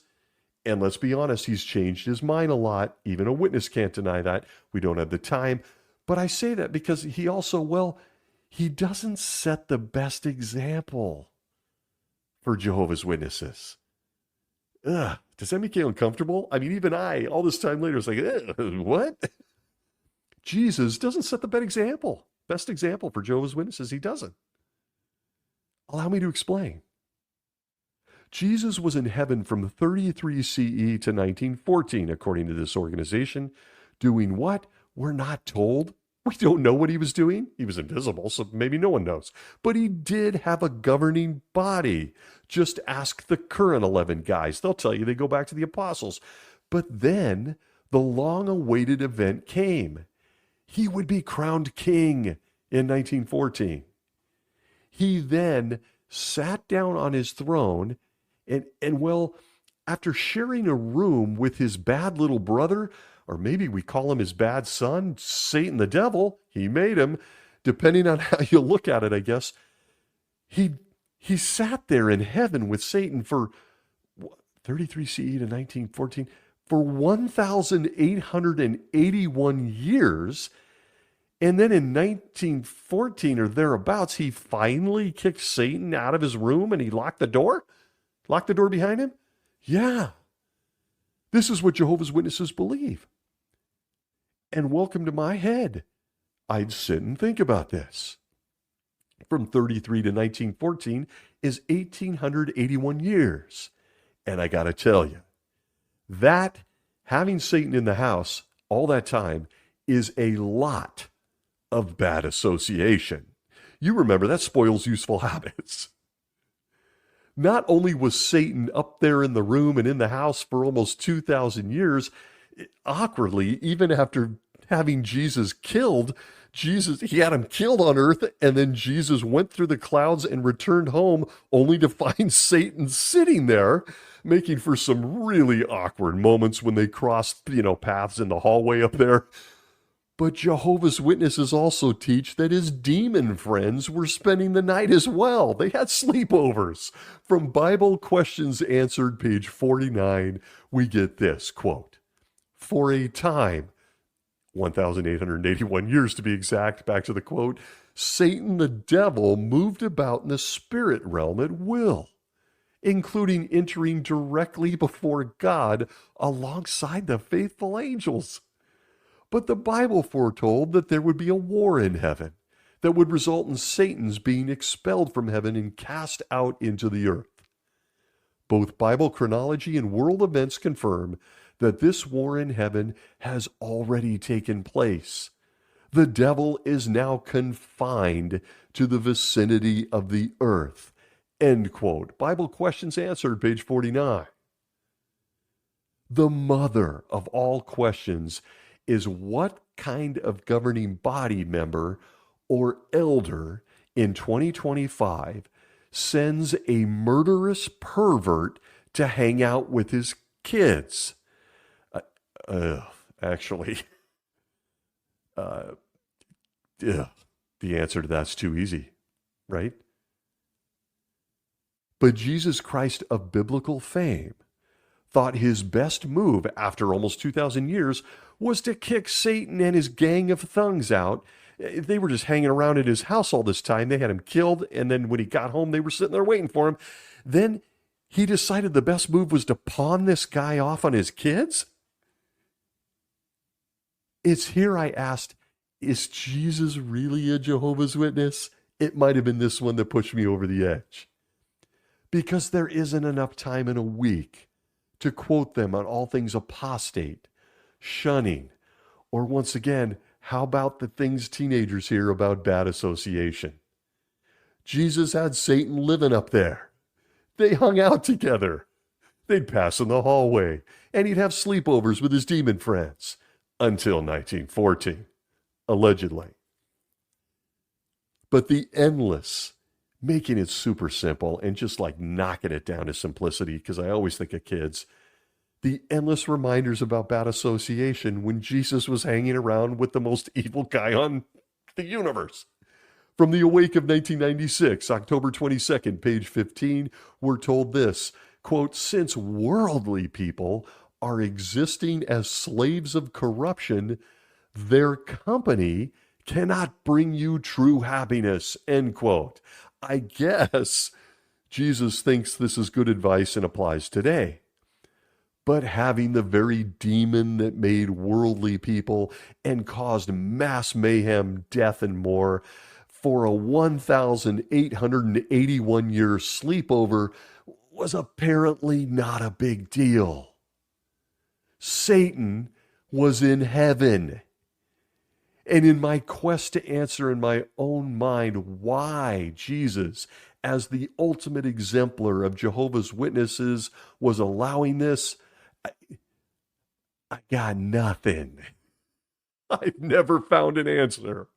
And let's be honest, he's changed his mind a lot. Even a witness can't deny that. We don't have the time. But I say that because he also, well, he doesn't set the best example for Jehovah's Witnesses. Ugh, does that make you uncomfortable? I mean, even I, all this time later, was like, what? Jesus doesn't set the best example for Jehovah's Witnesses. He doesn't. Allow me to explain. Jesus was in heaven from 33 CE to 1914, according to this organization. Doing what? We're not told. We don't know what he was doing. He was invisible, so maybe no one knows. But he did have a governing body. Just ask the current 11 guys. They'll tell you they go back to the apostles. But then the long-awaited event came. He would be crowned king in 1914. He then sat down on his throne and well, after sharing a room with his bad little brother, or maybe we call him his bad son, Satan the devil, he made him, depending on how you look at it, I guess, he sat there in heaven with Satan for 33 CE to 1914, for 1,881 years. And then in 1914 or thereabouts, he finally kicked Satan out of his room and he locked the door? Locked the door behind him? Yeah. This is what Jehovah's Witnesses believe. And welcome to my head. I'd sit and think about this. From 33 to 1914 is 1,881 years. And I got to tell you, that having Satan in the house all that time is a lot of bad association. You remember that spoils useful habits. Not only was Satan up there in the room and in the house for almost 2,000 years, awkwardly, even after having Jesus killed, he had him killed on earth, and then Jesus went through the clouds and returned home only to find Satan sitting there, making for some really awkward moments when they crossed, paths in the hallway up there. But Jehovah's Witnesses also teach that his demon friends were spending the night as well. They had sleepovers. From Bible Questions Answered, page 49, we get this, quote, "For a time," 1,881 years to be exact, back to the quote, "Satan the devil moved about in the spirit realm at will, including entering directly before God alongside the faithful angels. But the Bible foretold that there would be a war in heaven that would result in Satan's being expelled from heaven and cast out into the earth. Both Bible chronology and world events confirm that this war in heaven has already taken place. The devil is now confined to the vicinity of the earth." End quote. Bible Questions Answered, page 49. The mother of all questions is what kind of governing body member or elder in 2025 sends a murderous pervert to hang out with his kids? Actually, the answer to that's too easy, right? But Jesus Christ of biblical fame thought his best move after almost 2,000 years was to kick Satan and his gang of thugs out. They were just hanging around at his house all this time. They had him killed, and then when he got home, they were sitting there waiting for him. Then he decided the best move was to pawn this guy off on his kids? It's here I asked, is Jesus really a Jehovah's Witness? It might have been this one that pushed me over the edge. Because there isn't enough time in a week to quote them on all things apostate, shunning, or once again, how about the things teenagers hear about bad association? Jesus had Satan living up there. They hung out together. They'd pass in the hallway, and he'd have sleepovers with his demon friends until 1914, allegedly. But the endless, making it super simple and just like knocking it down to simplicity, because I always think of kids, The endless reminders about bad association when Jesus was hanging around with the most evil guy on the universe. From the Awake of 1996, October 22nd, page 15, we're told this, quote, since worldly people are existing as slaves of corruption, their company cannot bring you true happiness, end quote. I guess Jesus thinks this is good advice and applies today. But having the very demon that made worldly people and caused mass mayhem, death, and more for a 1,881 year sleepover was apparently not a big deal. Satan was in heaven. And in my quest to answer in my own mind why Jesus, as the ultimate exemplar of Jehovah's Witnesses, was allowing this, I got nothing. I've never found an answer.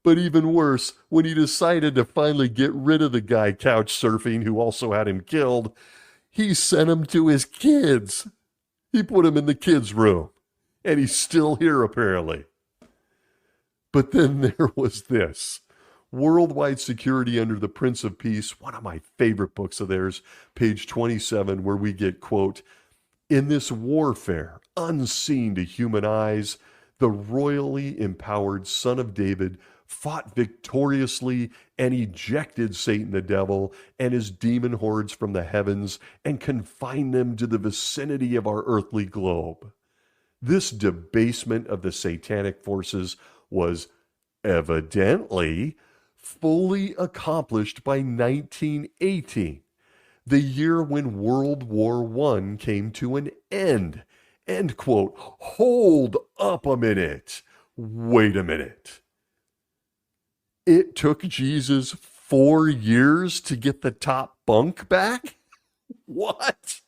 But even worse, when he decided to finally get rid of the guy couch surfing who also had him killed, he sent him to his kids. He put him in the kids' room. And he's still here, apparently. But then there was this. Worldwide Security Under the Prince of Peace, one of my favorite books of theirs, page 27, where we get, quote, in this warfare, unseen to human eyes, the royally empowered Son of David fought victoriously and ejected Satan the devil and his demon hordes from the heavens and confined them to the vicinity of our earthly globe. This debasement of the satanic forces was evidently fully accomplished by 1918, the year when World War I came to an end. End quote. Hold up a minute. Wait a minute. It took Jesus 4 years to get the top bunk back? What?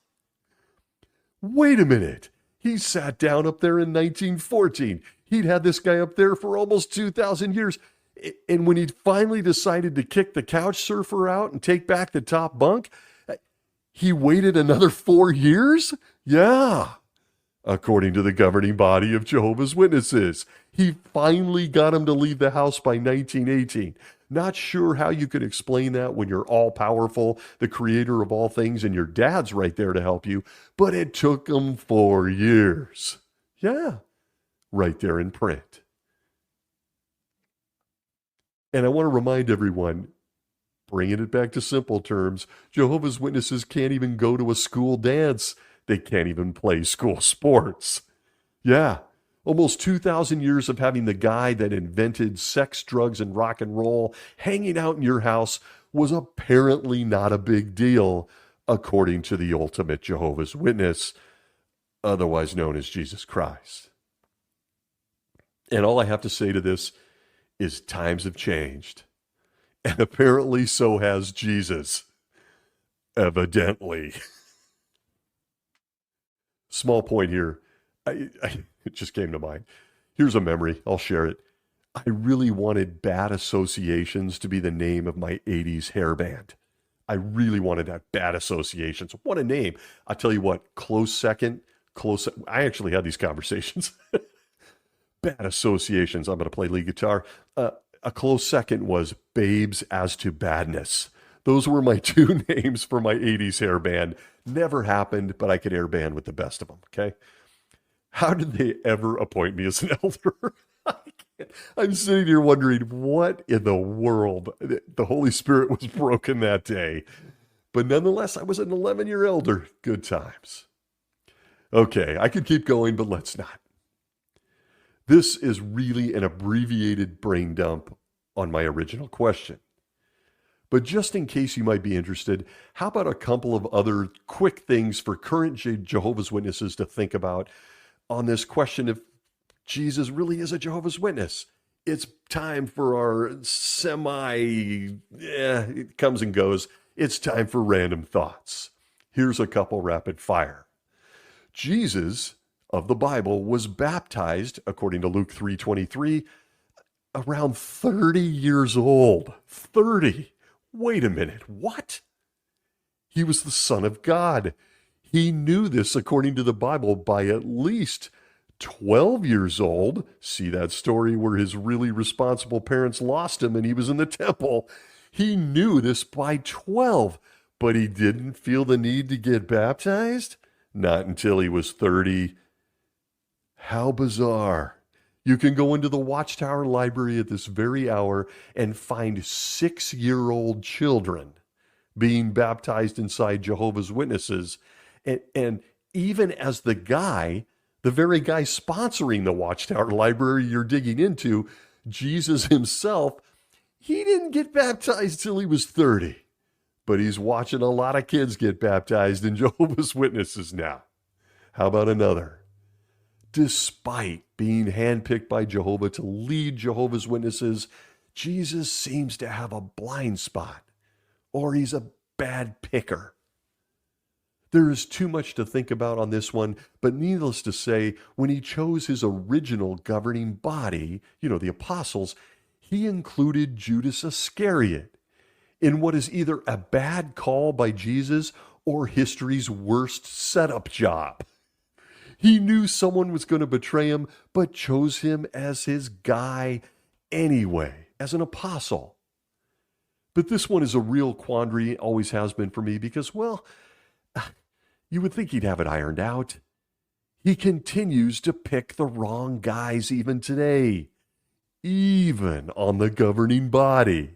Wait a minute. He sat down up there in 1914. He'd had this guy up there for almost 2,000 years. And when he finally decided to kick the couch surfer out and take back the top bunk, he waited another 4 years? Yeah. According to the governing body of Jehovah's Witnesses, he finally got him to leave the house by 1918. Not sure how you could explain that when you're all-powerful, the creator of all things, and your dad's right there to help you, but it took him 4 years. Yeah, right there in print. And I want to remind everyone, bringing it back to simple terms, Jehovah's Witnesses can't even go to a school dance. They can't even play school sports. Yeah, almost 2,000 years of having the guy that invented sex, drugs, and rock and roll hanging out in your house was apparently not a big deal, according to the ultimate Jehovah's Witness, otherwise known as Jesus Christ. And all I have to say to this is times have changed. And apparently so has Jesus. Evidently. Small point here. It just came to mind. Here's a memory. I'll share it. I really wanted Bad Associations to be the name of my 80s hair band. I really wanted that. Bad Associations. What a name. I'll tell you what, close second. I actually had these conversations. Bad Associations. I'm going to play lead guitar. A close second was Babes as to Badness. Those were my two names for my 80s hair band. Never happened, but I could air band with the best of them, okay? How did they ever appoint me as an elder? I'm sitting here wondering, what in the world? The Holy Spirit was broken that day. But nonetheless, I was an 11-year elder. Good times. Okay, I could keep going, but let's not. This is really an abbreviated brain dump on my original question. But just in case you might be interested, how about a couple of other quick things for current Jehovah's Witnesses to think about on this question if Jesus really is a Jehovah's Witness? It's time for our it comes and goes. It's time for random thoughts. Here's a couple rapid fire. Jesus of the Bible was baptized, according to Luke 3:23, around 30 years old. 30. Wait a minute, what? He was the Son of God. He knew this, according to the Bible, by at least 12 years old. See that story where his really responsible parents lost him and he was in the temple. He knew this by 12, but he didn't feel the need to get baptized? Not until he was 30. How bizarre. You can go into the Watchtower Library at this very hour and find 6-year-old children being baptized inside Jehovah's Witnesses. And even as the very guy sponsoring the Watchtower Library you're digging into, Jesus himself, he didn't get baptized till he was 30. But he's watching a lot of kids get baptized in Jehovah's Witnesses now. How about another? Despite being handpicked by Jehovah to lead Jehovah's Witnesses, Jesus seems to have a blind spot, or he's a bad picker. There is too much to think about on this one, but needless to say, when he chose his original governing body, the apostles, he included Judas Iscariot in what is either a bad call by Jesus or history's worst setup job. He knew someone was going to betray him, but chose him as his guy anyway, as an apostle. But this one is a real quandary, always has been for me, because, you would think he'd have it ironed out. He continues to pick the wrong guys even today, even on the governing body.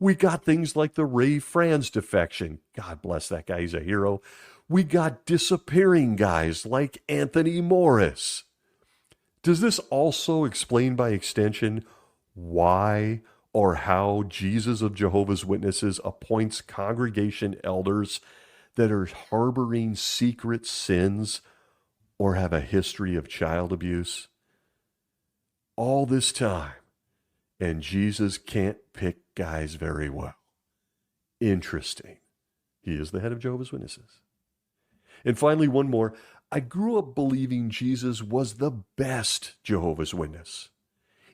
We got things like the Ray Franz defection. God bless that guy, he's a hero. We got disappearing guys like Anthony Morris. Does this also explain by extension why or how Jesus of Jehovah's Witnesses appoints congregation elders that are harboring secret sins or have a history of child abuse? All this time, and Jesus can't pick guys very well. Interesting. He is the head of Jehovah's Witnesses. And finally, one more. I grew up believing Jesus was the best Jehovah's Witness,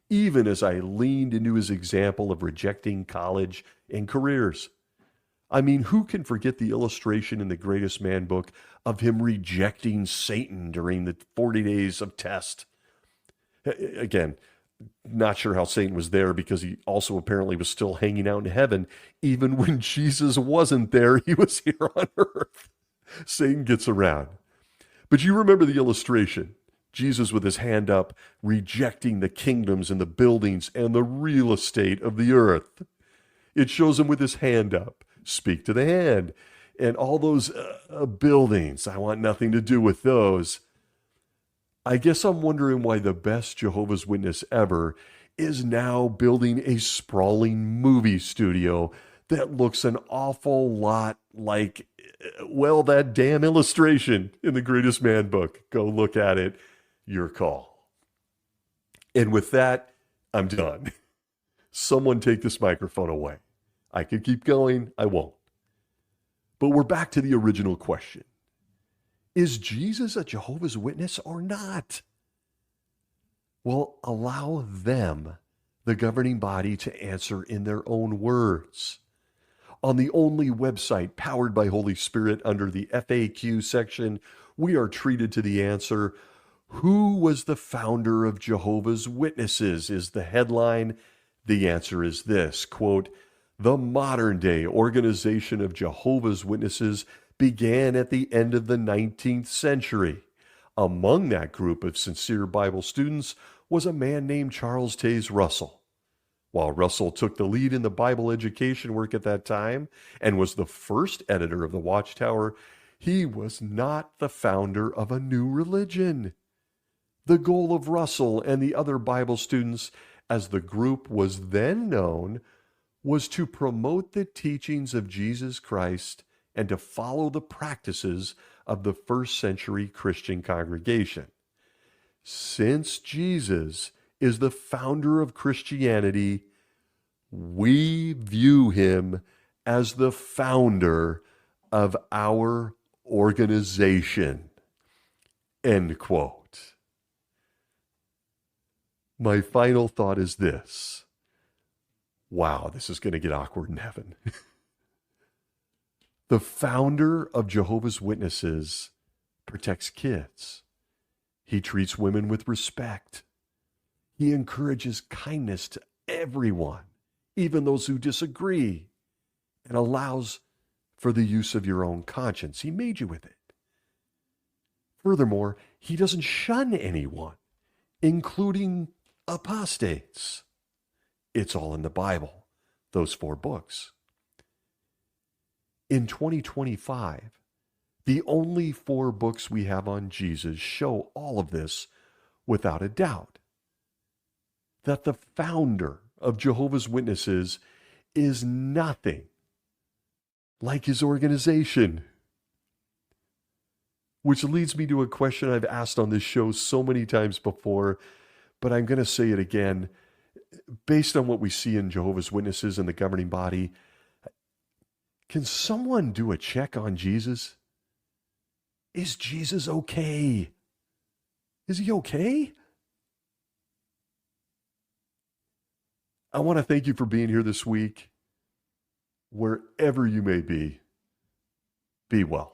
even as I leaned into his example of rejecting college and careers. I mean, who can forget the illustration in the Greatest Man book of him rejecting Satan during the 40 days of test? Again, not sure how Satan was there, because he also apparently was still hanging out in heaven. Even when Jesus wasn't there, he was here on earth. Satan gets around. But you remember the illustration. Jesus with his hand up, rejecting the kingdoms and the buildings and the real estate of the earth. It shows him with his hand up. Speak to the hand. And all those buildings, I want nothing to do with those. I guess I'm wondering why the best Jehovah's Witness ever is now building a sprawling movie studio that looks an awful lot like, that damn illustration in the Greatest Man book. Go look at it. Your call. And with that, I'm done. Someone take this microphone away. I could keep going. I won't. But we're back to the original question. Is Jesus a Jehovah's Witness or not? Well, allow them, the governing body, to answer in their own words. On the only website powered by Holy Spirit under the FAQ section, we are treated to the answer, who was the founder of Jehovah's Witnesses, is the headline. The answer is this, quote, the modern-day organization of Jehovah's Witnesses began at the end of the 19th century. Among that group of sincere Bible students was a man named Charles Taze Russell. While Russell took the lead in the Bible education work at that time and was the first editor of the Watchtower, he was not the founder of a new religion. The goal of Russell and the other Bible students, as the group was then known, was to promote the teachings of Jesus Christ and to follow the practices of the first century Christian congregation. Since Jesus is the founder of Christianity, we view him as the founder of our organization. End quote. My final thought is this. Wow, this is going to get awkward in heaven. The founder of Jehovah's Witnesses protects kids. He treats women with respect. He encourages kindness to everyone, even those who disagree, and allows for the use of your own conscience. He made you with it. Furthermore, he doesn't shun anyone, including apostates. It's all in the Bible, those 4 books. In 2025, the only 4 books we have on Jesus show all of this without a doubt. That the founder of Jehovah's Witnesses is nothing like his organization. Which leads me to a question I've asked on this show so many times before, but I'm going to say it again. Based on what we see in Jehovah's Witnesses and the governing body, can someone do a check on Jesus? Is Jesus okay? Is he okay? I want to thank you for being here this week. Wherever you may be well.